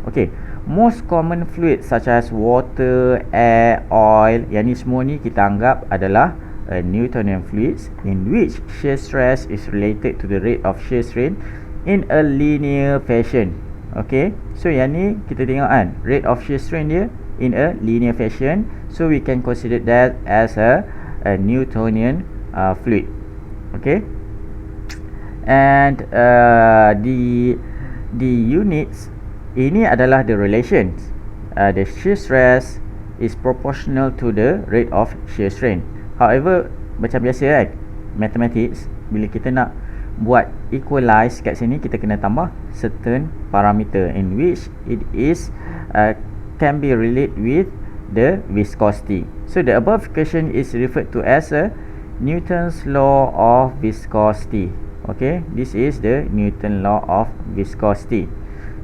Okay, most common fluid such as water, air, oil, yang ni semua ni kita anggap adalah Newtonian fluids in which shear stress is related to the rate of shear strain in a linear fashion. Okay, so yang ni kita tengok rate of shear strain dia in a linear fashion, so we can consider that as a Newtonian fluid. Okay, and the units ini adalah the relations. The shear stress is proportional to the rate of shear strain. However, macam biasa mathematics, bila kita nak buat equalize kat sini, kita kena tambah certain parameter in which it is can be related with the viscosity. So the above equation is referred to as a Newton's law of viscosity. Okay, this is the Newton law of viscosity.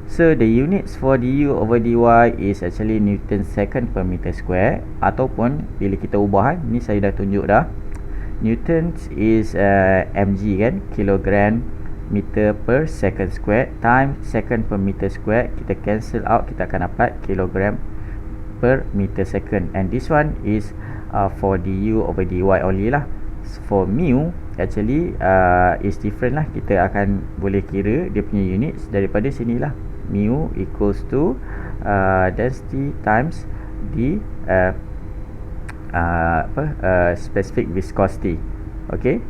So the units for du over dy is actually Newton second per meter square, ataupun bila kita ubah ni saya dah tunjuk dah, Newton is mg kan, kilogram meter per second square times second per meter square. Kita cancel out, kita akan dapat kilogram per meter second, and this one is for du over dy only lah. For mu actually is different lah, kita akan boleh kira dia punya units daripada sini lah. Mu equals to density times the specific viscosity. Okay,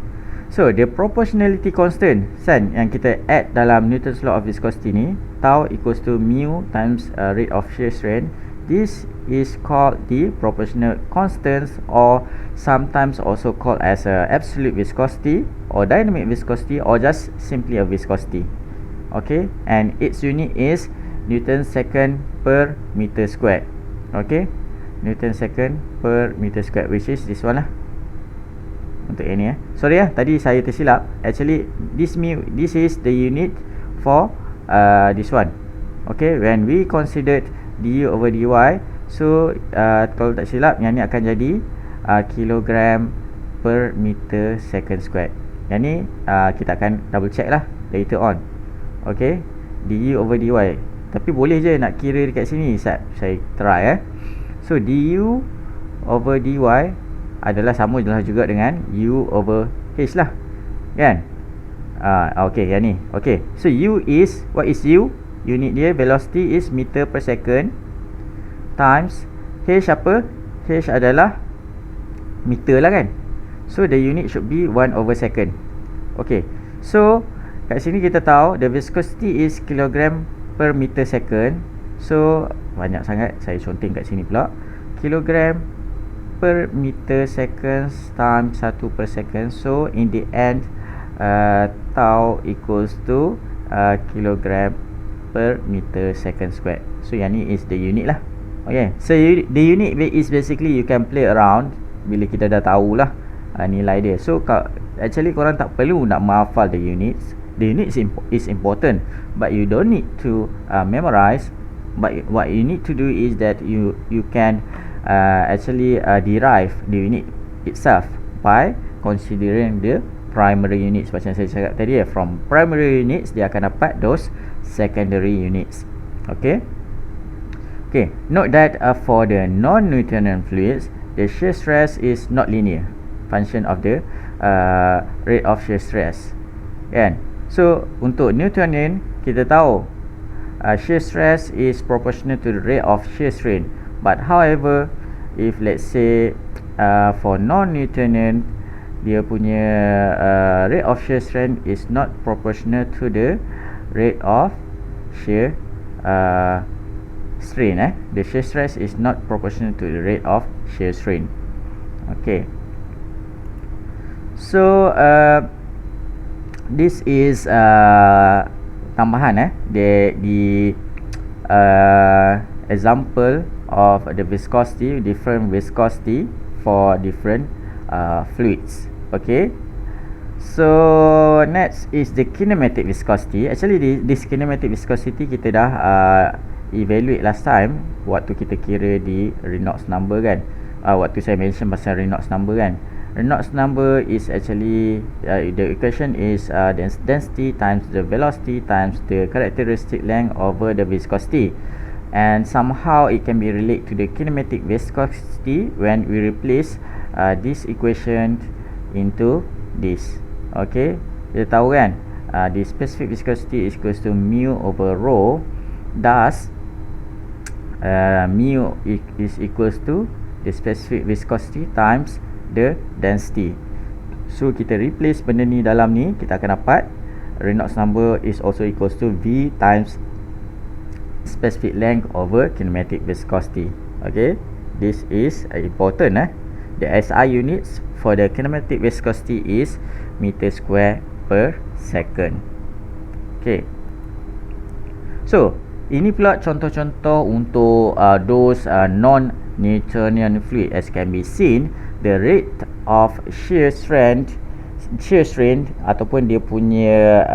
so the proportionality constant yang kita add dalam Newton's law of viscosity ni, tau equals to mu times rate of shear strain. This is called the proportional constants, or sometimes also called as absolute viscosity or dynamic viscosity, or just simply a viscosity. Okay, and its unit is Newton second per meter square. Okay, Newton second per meter square, which is this one lah. Untuk ini sorry tadi saya tersilap. Actually this is the unit for this one. Okay, when we considered du over dy, so kalau tak silap yang ni akan jadi kilogram per meter second square. Yang ni kita akan double check lah later on. Okay, du over dy, tapi boleh je nak kira dekat sini. Saya try So du over dy adalah sama juga dengan u over h lah kan. Okay, yang ni. Okay, so u is, what is u? Unit dia velocity is meter per second times h apa? H adalah meter lah kan. So the unit should be 1 over second. Okay, so kat sini kita tahu the viscosity is kilogram per meter second. So banyak sangat, saya conteng kat sini pula. Kilogram per meter second times 1 per second. So in the end tau equals to kilogram per meter second square. So yang ni is the unit lah. Okay, so the unit is basically you can play around bila kita dah tahulah nilai dia. So actually korang tak perlu nak menghafal the units. The units is important, but you don't need to memorize. But what you need to do is that you can actually derive the unit itself by considering the primary units. Macam saya cakap tadi, from primary units dia akan dapat those secondary units. Okay. Okay, note that for the non-Newtonian fluids, the shear stress is not linear function of the rate of shear stress. Kan? So untuk Newtonian kita tahu shear stress is proportional to the rate of shear strain. But however, if let's say for non-Newtonian, dia punya rate of shear strain is not proportional to the rate of shear strain. The shear stress is not proportional to the rate of shear strain. Okay. So this is tambahan the example of the viscosity, different viscosity for different fluids. Okay. So next is the kinematic viscosity. Actually this kinematic viscosity kita dah evaluate last time waktu kita kira di Reynolds number kan. Waktu saya mention pasal Reynolds number kan. Reynolds number is actually the equation is density times the velocity times the characteristic length over the viscosity, and somehow it can be related to the kinematic viscosity when we replace this equation into this. Okay, kita tahu kan the specific viscosity is equals to mu over rho, thus mu is equals to the specific viscosity times the density. So kita replace benda ni dalam ni, kita akan dapat Reynolds number is also equals to V times specific length over kinematic viscosity. Okay, this is important. The SI units for the kinematic viscosity is meter square per second. Okay, so ini pula contoh-contoh untuk those non-Newtonian fluid. As can be seen, the rate of shear strain ataupun dia punya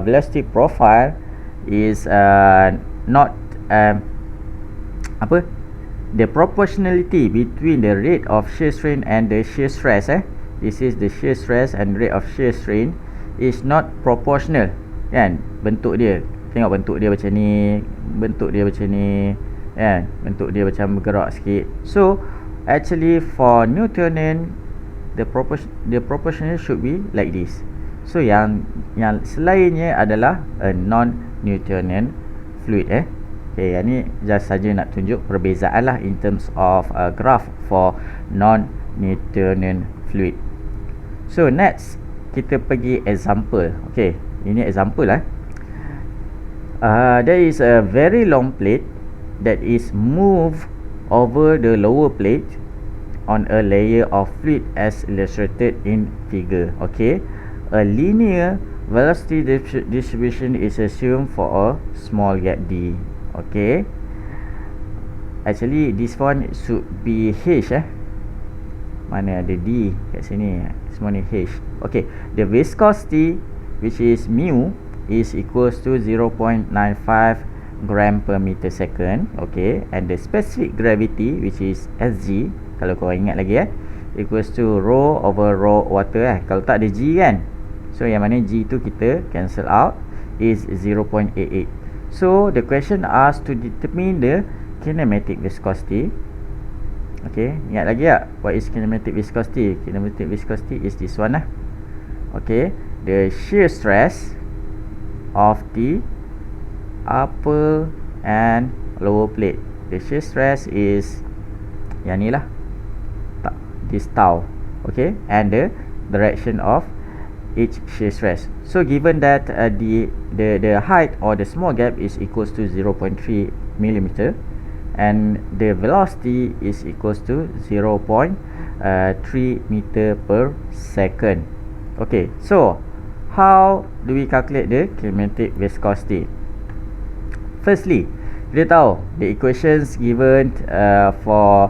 velocity profile is not the proportionality between the rate of shear strain and the shear stress. This is the shear stress and rate of shear strain is not proportional kan. Bentuk dia, tengok bentuk dia macam ni, bentuk dia macam ni kan, bentuk dia macam bergerak sikit. So actually for Newtonian the proportional should be like this. So yang selainnya adalah a non-Newtonian fluid. Okay, yang ni just saja nak tunjuk perbezaan lah in terms of graph for non-Newtonian fluid. So next kita pergi example. Okay, ini example lah. There is a very long plate that is moved over the lower plate on a layer of fluid as illustrated in figure. Okay, a linear velocity distribution is assumed for a small gap d. Okay, actually this one should be h. Mana ada d kat sini, semua ni h. Okay, the viscosity which is mu is equals to 0.95 gram per meter second. Okay, and the specific gravity which is Sg, kalau korang ingat lagi equals to rho over rho water. Kalau tak ada g kan, so yang mana g tu kita cancel out, is 0.88. So the question asks to determine the kinematic viscosity. Okay, ingat lagi tak what is kinematic viscosity? Kinematic viscosity is this one lah. Okay, the shear stress of the upper and lower plate. The shear stress is yang ni lah, this tau. Okay, and the direction of each shear stress. So given that the height or the small gap is equals to 0.3 millimeter, and the velocity is equals to 0.3 meter per second. Okay, so how do we calculate the kinematic viscosity? Firstly, kita tahu the equations given for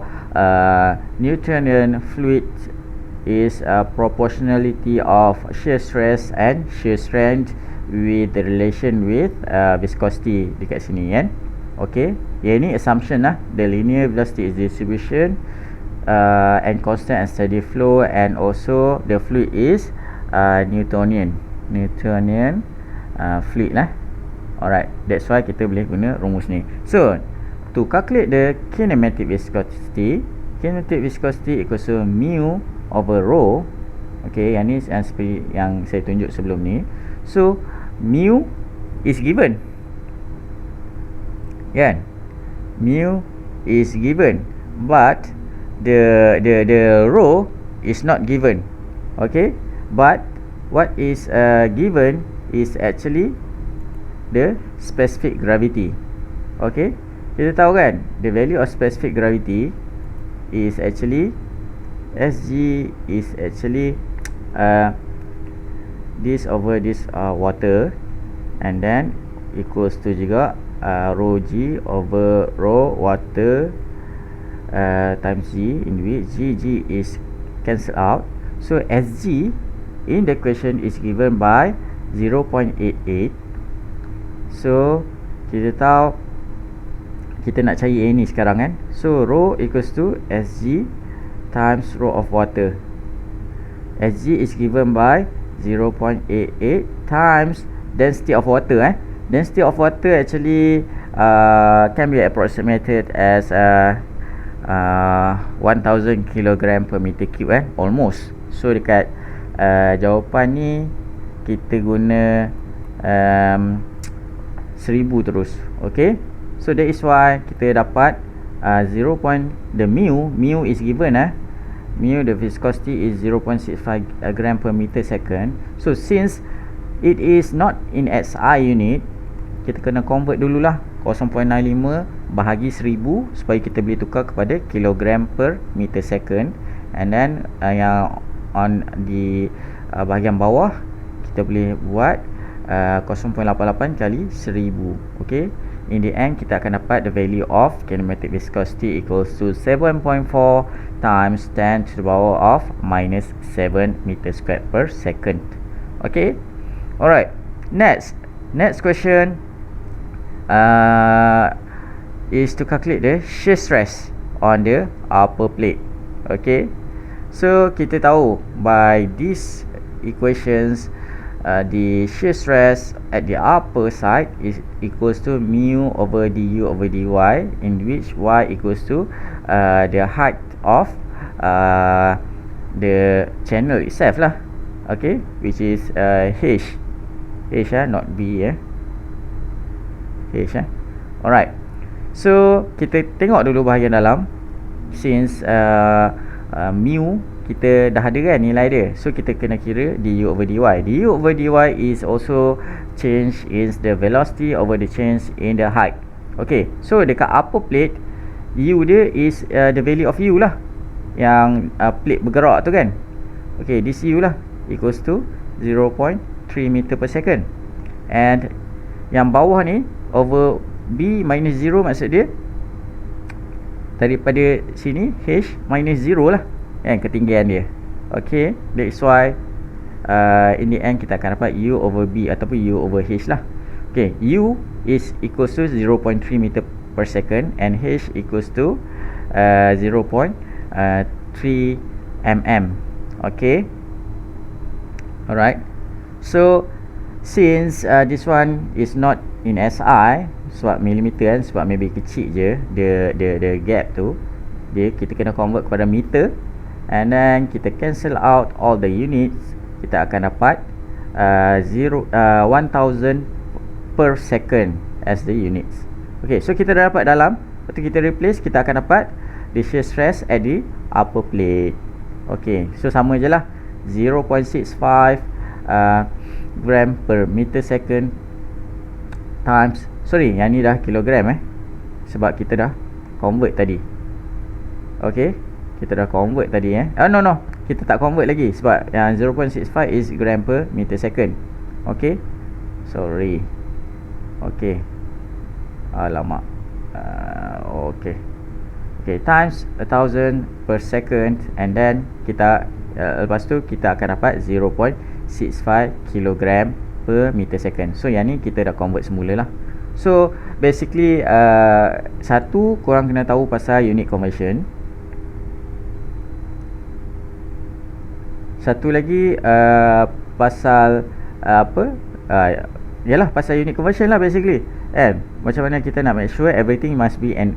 Newtonian fluid is proportionality of shear stress and shear strength with the relation with viscosity dekat sini kan. Okay, yang ni assumption lah, the linear velocity is distribution and constant and steady flow, and also the fluid is Newtonian fluid lah. Alright, that's why kita boleh guna rumus ni. So, to calculate the kinematic viscosity equals to mu over rho. Okay, yang ni yang seperti yang saya tunjuk sebelum ni. So, mu is given. Kan? Mu is given, but the rho is not given. Okay? But what is given is actually the specific gravity. Okay, kita tahu kan, the value of specific gravity is actually Sg is actually this over this water, and then equals to juga rho g over rho water times g, in which g is cancelled out. So Sg in the equation is given by 0.88. So kita tahu kita nak cari A ni sekarang kan. So rho equals to Sg times rho of water. Sg is given by 0.88 times density of water. Density of water actually can be approximated as 1000 kg per meter cube almost. So dekat jawapan ni kita guna 1000 terus. Okay, so that is why kita dapat the mu is given mu, the viscosity is 0.65 gram per meter second. So since it is not in SI unit, kita kena convert dululah 0.95 bahagi 1000 supaya kita boleh tukar kepada kilogram per meter second, and then yang on di bahagian bawah kita boleh buat 0.88 kali 1000. Okay, in the end kita akan dapat the value of kinematic viscosity equals to 7.4 times 10 to the power of minus 7 meter squared per second. Okay, alright, next question is to calculate the shear stress on the upper plate. Okay, so kita tahu by these equations the shear stress at the upper side is equals to mu over du over dy, in which y equals to the height of the channel itself lah. Okay, which is h not b h. Alright, so kita tengok dulu bahagian dalam. Since mu kita dah ada kan nilai dia, so kita kena kira du over dy. Du over dy is also change in the velocity over the change in the height. Okay, so dekat upper plate u dia is the value of u lah, yang plate bergerak tu kan. Okay, this u lah equals to 0.3 meter per second, and yang bawah ni over b minus 0, maksud dia daripada sini h minus 0 lah ketinggian dia. Okay, that's why in the end kita akan dapat u over b ataupun u over h lah. Okay, u is equals to 0.3 meter per second and h equals to 0.3 mm. Okay, alright, so since this one is not in SI, sebab milimeter kan, sebab maybe kecil je the gap tu, dia kita kena convert kepada meter, and then kita cancel out all the units, kita akan dapat 1000 per second as the units. Okay, so kita dah dapat dalam, lepas tu kita replace, kita akan dapat the shear stress at the upper plate. Okay, so sama je lah, 0.65 gram per meter second times, sorry yang ni dah kilogram sebab kita dah convert tadi. Okay, kita dah convert tadi no, kita tak convert lagi sebab yang 0.65 is gram per meter second. Okay, sorry. Okay, alamak. Okay, times 1000 per second, and then kita lepas tu kita akan dapat 0.65 kilogram per meter second. So yang ni kita dah convert semula lah. So basically satu, korang kena tahu pasal unit conversion. Satu lagi pasal yalah pasal unit conversion lah basically. And macam mana kita nak make sure everything must be in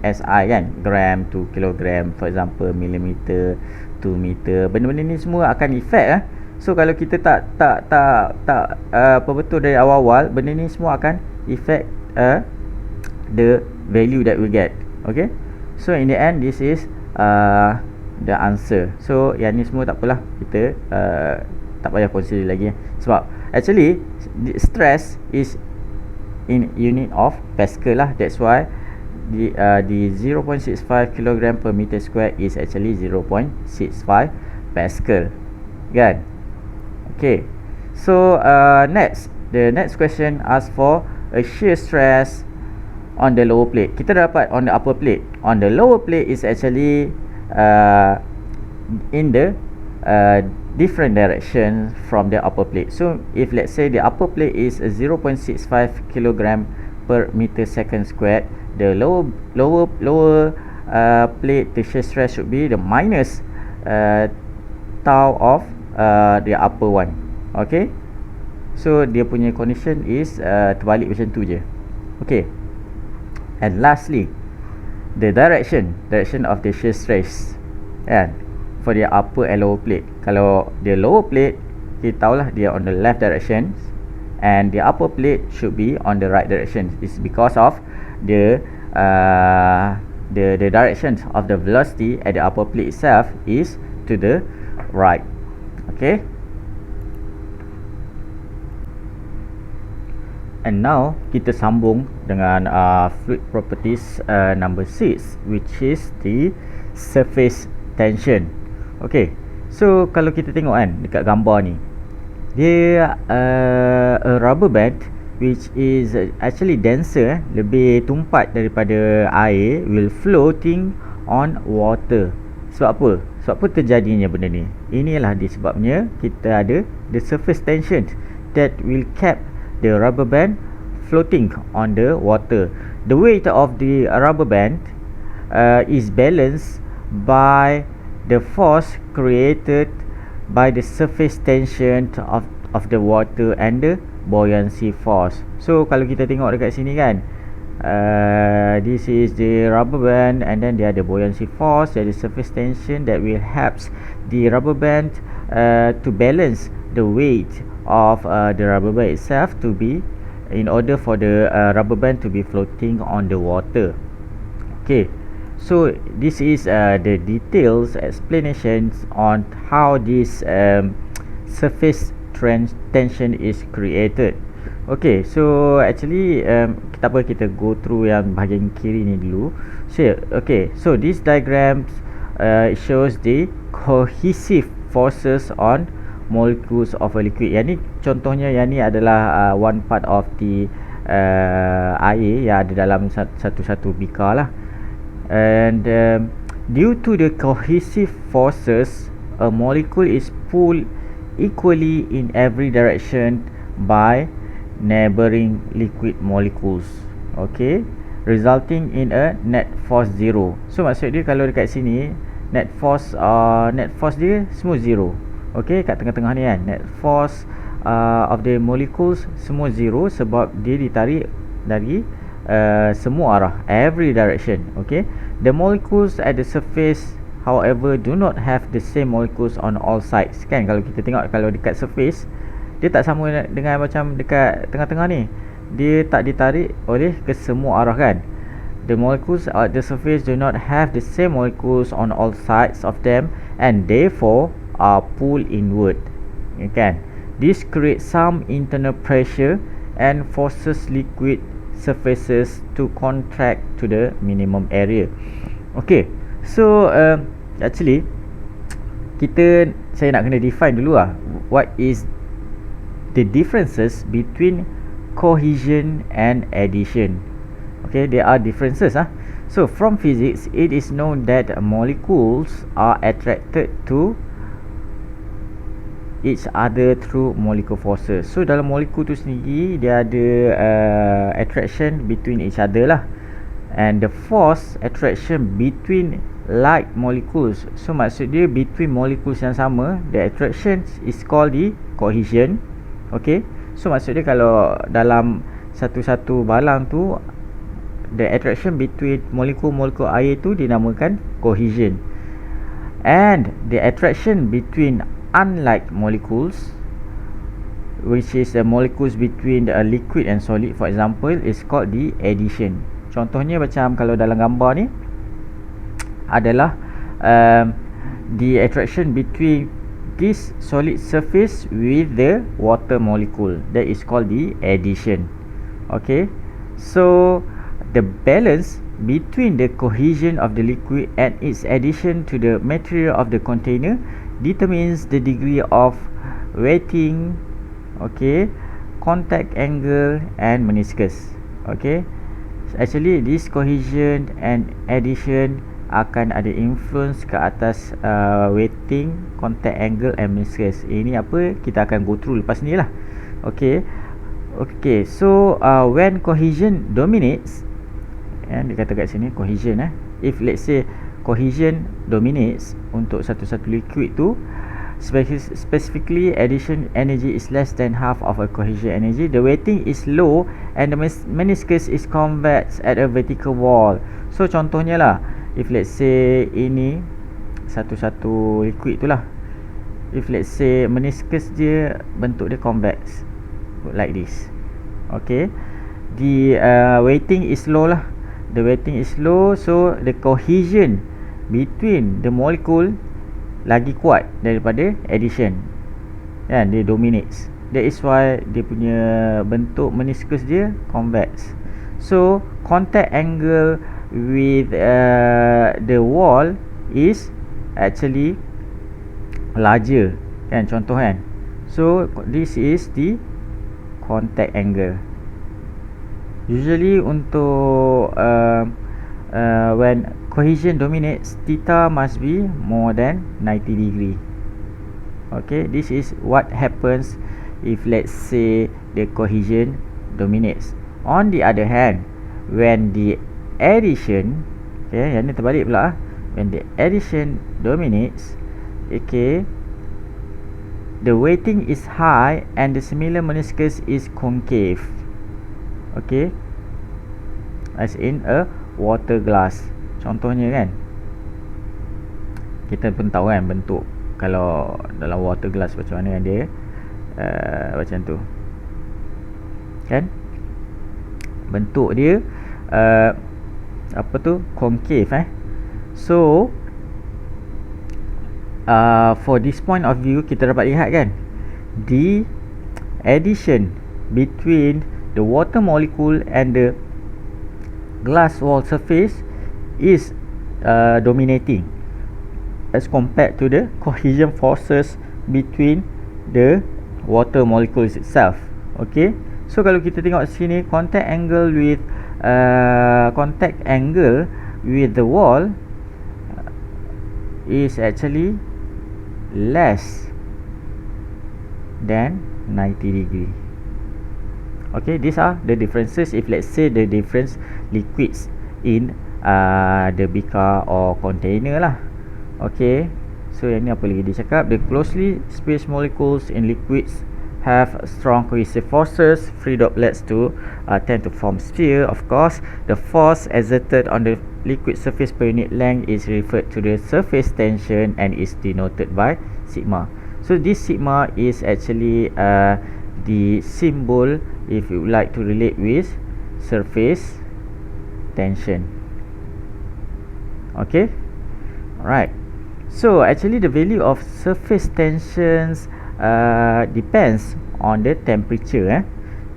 SI kan, gram to kilogram, for example millimeter to meter. Benda-benda ni semua akan effect So kalau kita tak apa betul dari awal-awal, benda ni semua akan effect the value that we get. Okay, so in the end this is the answer. So yang ni semua tak apalah, kita tak payah consider lagi sebab actually stress is in unit of Pascal lah. That's why the 0.65 kg per meter square is actually 0.65 Pascal kan. Okay, so the next question asks for a shear stress on the lower plate. Kita dapat on the upper plate. On the lower plate is actually in the different direction from the upper plate. So if let's say the upper plate is 0.65 kg per meter second squared, the lower plate, the shear stress should be the minus tau of the upper one. Okay, so dia punya condition is terbalik macam tu je. Okay, and lastly the direction of the shear stress for the upper and lower plate. Kalau the lower plate, kita tahulah dia on the left direction, and the upper plate should be on the right direction. It's because of the direction of the velocity at the upper plate itself is to the right. Okay, and now kita sambung dengan fluid properties number 6, which is the surface tension. Okay, so kalau kita tengok kan dekat gambar ni, dia a rubber band which is actually denser, lebih tumpat daripada air, will floating on water. Sebab apa? Sebab apa terjadinya benda ni? Inilah disebabnya kita ada the surface tension that will keep the rubber band floating on the water. The weight of the rubber band is balanced by the force created by the surface tension of the water and the buoyancy force. So kalau kita tengok dekat sini kan, this is the rubber band, and then dia ada buoyancy force, there is surface tension that will helps the rubber band to balance the weight of the rubber band itself to be, in order for the rubber band to be floating on the water. Okay, so this is the details explanations on how this surface tension is created. Okay, so actually kita go through yang bahagian kiri ni dulu. So okay, so this diagram shows the cohesive forces on molecules of a liquid. Yang ni contohnya, yang ni adalah one part of the air yang ada dalam satu bikar lah. And due to the cohesive forces, a molecule is pulled equally in every direction by neighboring liquid molecules. Okay, resulting in a net force zero. So maksud dia kalau dekat sini net force dia semua zero. Okay, kat tengah-tengah ni kan, net force of the molecules semua zero sebab dia ditarik dari semua arah, every direction. Okay, the molecules at the surface however do not have the same molecules on all sides. Kan kalau kita tengok, kalau dekat surface dia tak sama dengan macam dekat tengah-tengah ni, dia tak ditarik oleh ke semua arah kan. The molecules at the surface do not have the same molecules on all sides of them, and therefore are pulled inward. Kan, this creates some internal pressure and forces liquid surfaces to contract to the minimum area. Okay, so actually saya nak kena define dulu lah what is the differences between cohesion and adhesion. Okay, there are differences. So from physics, it is known that molecules are attracted to each other through molecular forces. So dalam molekul tu sendiri dia ada attraction between each other lah, and the force attraction between like molecules. So maksud dia between molecules yang sama, the attraction is called the cohesion. Okay, so maksud dia kalau dalam satu-satu balang tu, the attraction between molekul-molekul air tu dinamakan cohesion. And the attraction between unlike molecules, which is the molecules between a liquid and solid, for example, is called the adhesion. Contohnya macam kalau dalam gambar ni adalah the attraction between this solid surface with the water molecule, that is called the adhesion. Okay, so the balance between the cohesion of the liquid and its addition to the material of the container determines the degree of wetting, okay, contact angle and meniscus. Okay, actually this cohesion and addition akan ada influence ke atas wetting, contact angle and meniscus. Ini apa kita akan go through lepas ni lah. Okay, so when cohesion dominates, dia kata kat sini cohesion, if let's say cohesion dominates untuk satu-satu liquid tu, specifically addition energy is less than half of a cohesion energy, the wetting is low and the meniscus is convex at a vertical wall. So contohnya lah, if let's say ini satu-satu liquid tu lah, if let's say meniscus dia bentuk dia convex like this. Okay, the wetting is low lah, the wetting is low, so the cohesion between the molecule lagi kuat daripada addition, kan, dia dominates. That is why dia punya bentuk meniscus dia convex. So contact angle with the wall is actually larger, kan, contoh kan. So this is the contact angle. Usually untuk when cohesion dominates, theta must be more than 90 degree. Okay, this is what happens if let's say the cohesion dominates. On the other hand, when the addition, okay, yang ni terbalik pula, when the addition dominates, okay, the weighting is high and the similar meniscus is concave. Okay, as in a water glass. Contohnya kan, kita pun tahu kan bentuk kalau dalam water glass macam mana dia macam tu, kan, bentuk dia apa tu, concave. So for this point of view, kita dapat lihat kan, the addition between the water molecule and the glass wall surface is dominating as compared to the cohesion forces between the water molecules itself. Okay, so kalau kita tengok sini, contact angle with the wall is actually less than 90 degree. Okay, these are the differences if let's say the different liquids in the beaker or container lah. Okay, so yang ni apa lagi dia cakap, the closely spaced molecules in liquids have strong cohesive forces. Free droplets tend to form sphere. Of course, the force exerted on the liquid surface per unit length is referred to the surface tension and is denoted by sigma. So this sigma is actually the symbol if you like to relate with surface tension. Okay, alright. So actually the value of surface tensions depends on the temperature.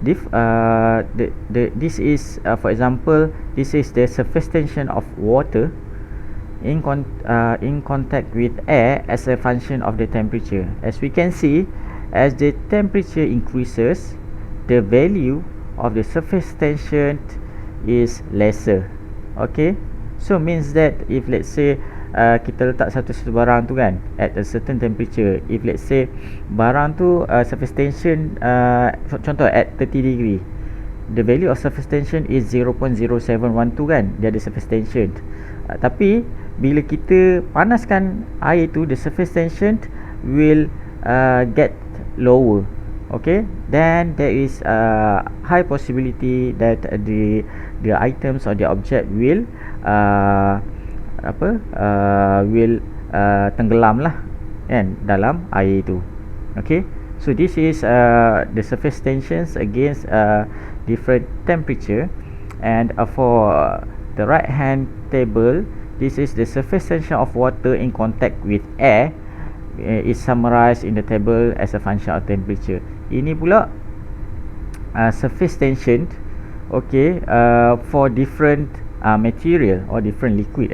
this is for example, this is the surface tension of water in contact with air as a function of the temperature. As we can see, as the temperature increases, the value of the surface tension is lesser. Okay, so means that if let's say kita letak satu barang tu kan at a certain temperature, if let's say barang tu surface tension contoh at 30 degree, the value of surface tension is 0.0712 kan, dia ada surface tension. Tapi bila kita panaskan air tu, the surface tension will get lower. Okay, then there is a high possibility that the items or the object will tenggelam lah kan dalam air tu. Okay, so this is the surface tensions against different temperature. And for the right hand table, this is the surface tension of water in contact with air is summarized in the table as a function of temperature. Ini pula surface tension, okay, for different material or different liquid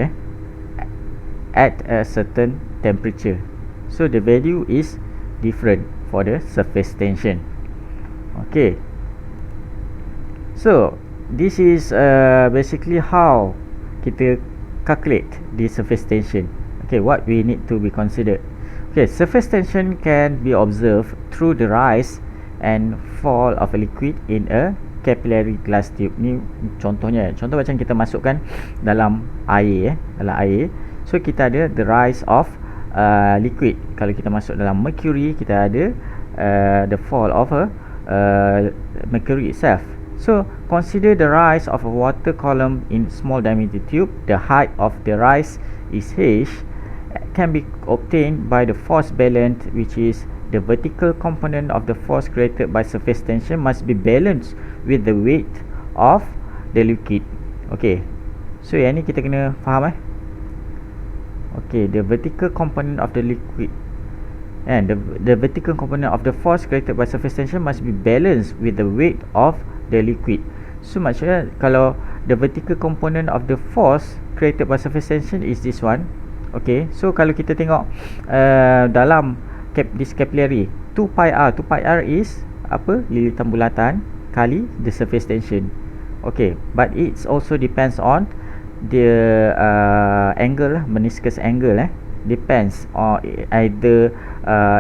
at a certain temperature. So the value is different for the surface tension. Okay, so this is basically how kita calculate the surface tension. Okay, what we need to be considered. Okay, surface tension can be observed through the rise and fall of a liquid in a capillary glass tube. Ni contohnya, contoh macam kita masukkan dalam air dalam air. So kita ada the rise of liquid. Kalau kita masuk dalam mercury, kita ada the fall of a mercury itself. So consider the rise of a water column in small diameter tube. The height of the rise is h, can be obtained by the force balance, which is the vertical component of the force created by surface tension must be balanced with the weight of the liquid. Okay, so yang ni kita kena faham okay, the vertical component of the liquid and the vertical component of the force created by surface tension must be balanced with the weight of the liquid. So maksudnya kalau the vertical component of the force created by surface tension is this one. Okay, so kalau kita tengok dalam this capillary 2 pi r is apa, lilitan bulatan kali the surface tension. Okay, but it also depends on the angle, meniscus angle depends on either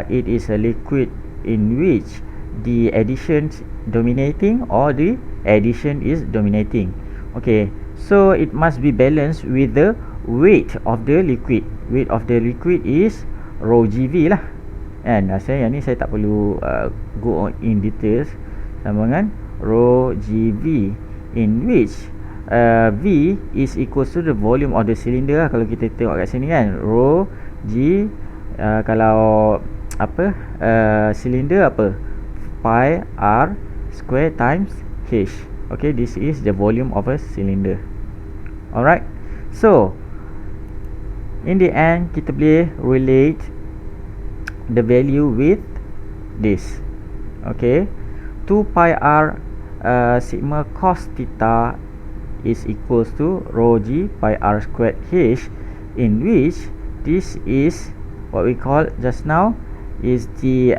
it is a liquid in which the addition dominating or the addition is dominating. Okay, so it must be balanced with the weight of the liquid. Weight of the liquid is rho GV lah. And saya yang ni saya tak perlu go on in details, sama dengan rho GV, in which V is equals to the volume of the cylinder lah. Kalau kita tengok kat sini kan, rho G kalau apa cylinder apa, pi r square times h. Okay, this is the volume of a cylinder. Alright, so in the end kita boleh relate the value with this. Okay, 2 pi r sigma cos theta is equals to rho g pi r squared h, in which this is what we call just now is the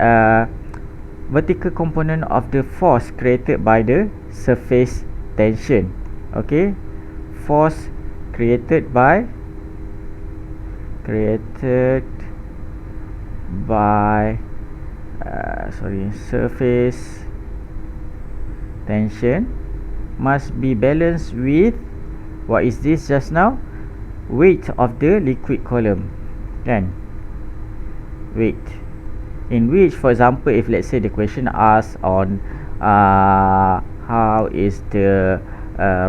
vertical component of the force created by the surface tension. Okay, force created by surface tension must be balanced with what is this just now, weight of the liquid column kan, weight, in which for example if let's say the question asks on how is the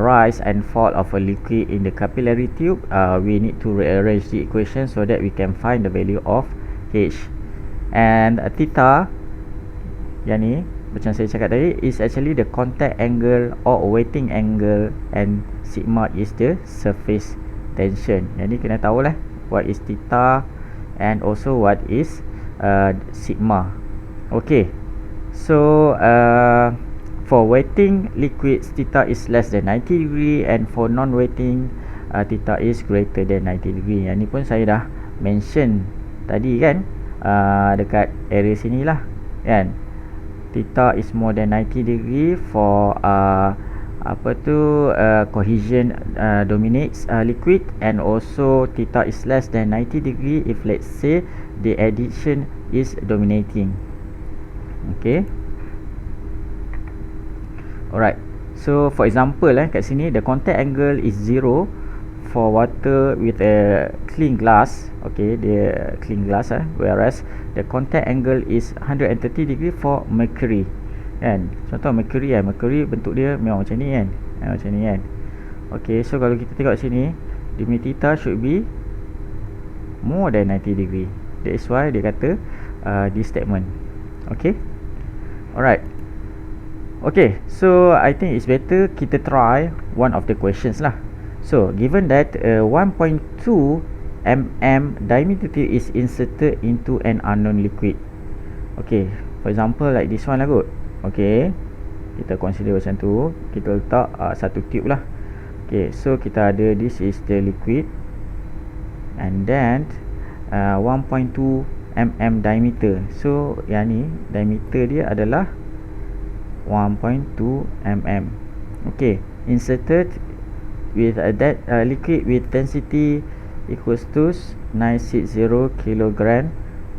rise and fall of a liquid in the capillary tube, we need to rearrange the equation so that we can find the value of h. And theta yang ni macam saya cakap tadi is actually the contact angle or wetting angle, and sigma is the surface tension. Yang ni kena tahulah what is theta and also what is sigma. Okay, so For wetting liquids, theta is less than 90 degree, and for non-wetting theta is greater than 90 degree. Yang ni pun saya dah mention tadi kan, dekat area sini lah kan. Theta is more than 90 degree for cohesion dominates liquid, and also theta is less than 90 degree if let's say the addition is dominating. Okay. Alright. So for example kat sini the contact angle is 0 for water with a clean glass. Okay, the clean glass whereas the contact angle is 130 degree for mercury. Kan? Contoh mercury kan, mercury bentuk dia memang macam ni kan. Macam ni kan. Okay, so kalau kita tengok sini, the theta should be more than 90 degree. That is why dia kata this statement. Okay. Alright. Okay, so I think it's better kita try one of the questions lah. So given that 1.2 mm diameter tube is inserted into an unknown liquid. Okay, for example like this one lah kot. Okay, kita consider macam tu. Kita letak satu tube lah. Okay, so kita ada this is the liquid, and then 1.2 mm diameter. So yang ni diameter dia adalah 1.2 mm. Okay, inserted with that liquid with density equals to 960 kg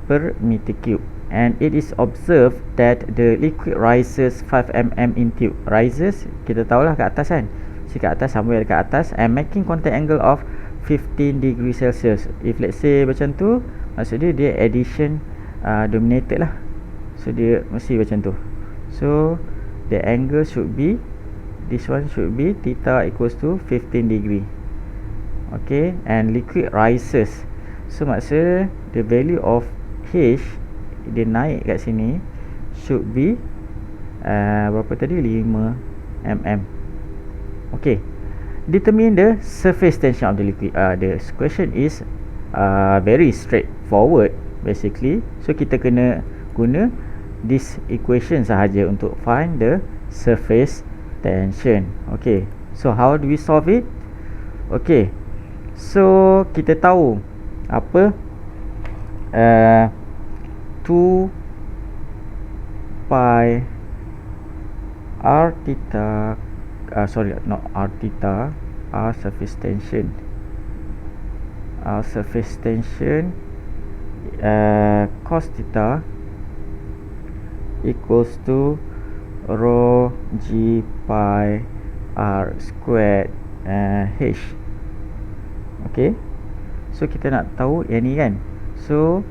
per meter cube, and it is observed that the liquid rises 5 mm in tube. Rises kita tahulah kat atas kan, si kat atas, somewhere dekat atas, and making contact angle of 15 degree Celsius. If let's say macam tu, maksud dia addition dominated lah, so dia mesti macam tu. So the angle should be, this one should be theta equals to 15 degree. Okay, and liquid rises, so maksud the value of H dia naik kat sini should be berapa tadi, 5 mm. Okay, determine the surface tension of the liquid. The question is very straightforward basically, so kita kena guna this equation sahaja untuk find the surface tension. Okay, so how do we solve it? Okay, so kita tahu apa 2 pi r theta, sorry, not r theta, r surface tension. R surface tension cos theta equals to rho g pi r squared h. Okay, so kita nak tahu yang ni kan. So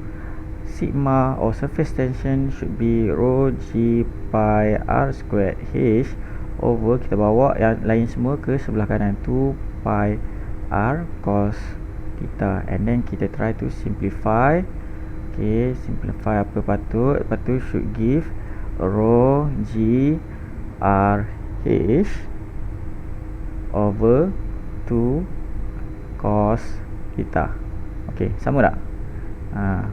sigma or surface tension should be rho g pi r squared h over, kita bawa yang lain semua ke sebelah kanan, 2 pi r cos theta, and then kita try to simplify. Okay, simplify apa patut, lepas tu should give rho g r h over 2 cos theta. Okay, sama tak?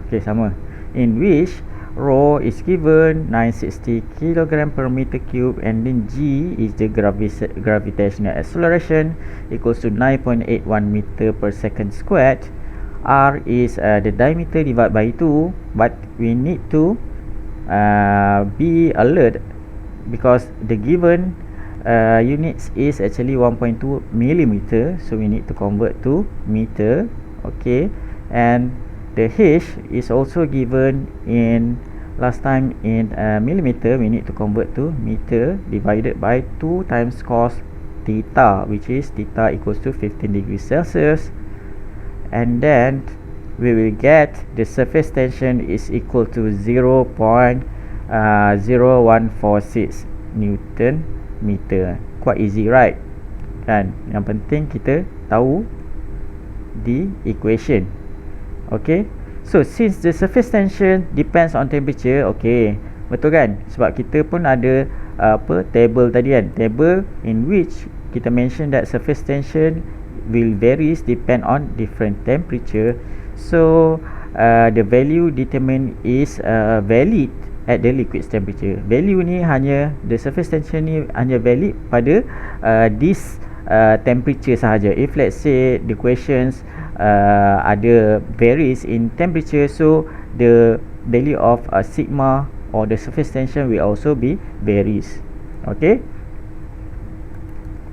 Okay, sama. In which rho is given 960 kg per meter cube, and then g is the gravitational acceleration equals to 9.81 meter per second squared. R is the diameter divided by 2, but we need to be alert because the given units is actually 1.2 millimeter, so we need to convert to meter. Okay, and the h is also given in last time in millimeter, we need to convert to meter, divided by 2 times cos theta, which is theta equals to 15 degrees Celsius, and then we will get the surface tension is equal to 0.0146 Newton meter. Quite easy, right? Kan, yang penting kita tahu the equation. Okay, so since the surface tension depends on temperature, okay, betul kan? Sebab kita pun ada table tadi kan, table in which kita mention that surface tension will varies depend on different temperature. So the value determined is valid at the liquid temperature. Value ni hanya, the surface tension ni hanya valid pada this temperature sahaja. If let's say the questions ada varies in temperature, so the value of sigma or the surface tension will also be varies. Okay.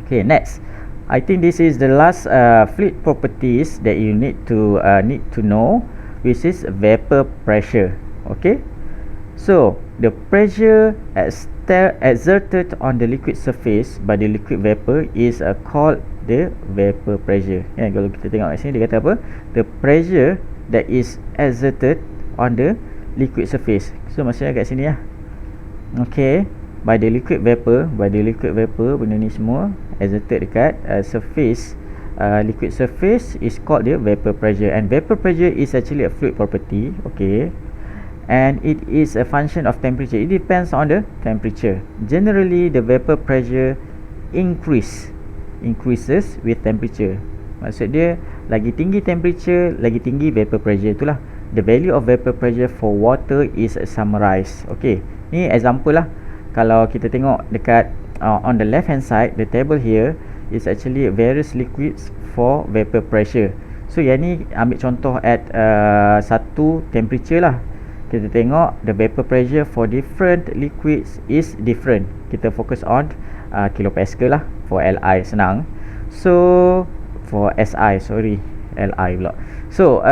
Okay, next. I think this is the last fluid properties that you need to know, which is vapor pressure. Okay. So the pressure exerted on the liquid surface by the liquid vapor is called the vapor pressure. Kalau kita tengok kat sini, dia kata apa? The pressure that is exerted on the liquid surface. So maksudnya kat sini lah. Okay, by the liquid vapor, benda ni semua exerted dekat surface, liquid surface is called the vapor pressure. And vapor pressure is actually a fluid property. Okay, and it is a function of temperature. It depends on the temperature. Generally, the vapor pressure increases with temperature. Maksud dia, lagi tinggi temperature, lagi tinggi vapor pressure. Itulah the value of vapor pressure for water is summarized. Okay, ni example lah. Kalau kita tengok dekat on the left hand side, the table here is actually various liquids for vapor pressure. So yang ni ambil contoh at satu temperature lah. Kita tengok the vapor pressure for different liquids is different. Kita fokus on kilopascal lah for Li, senang. So for SI, sorry, Li pula. So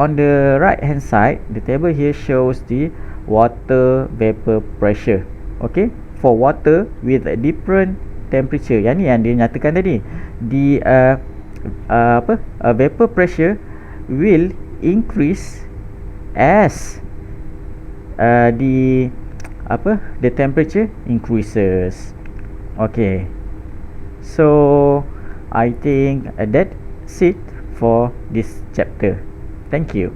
on the right hand side, the table here shows the water vapor pressure. Okay, for water with a different temperature. Yang ni yang dia nyatakan tadi. The vapor pressure will increase as the temperature increases. Okay, so I think that's it for this chapter. Thank you.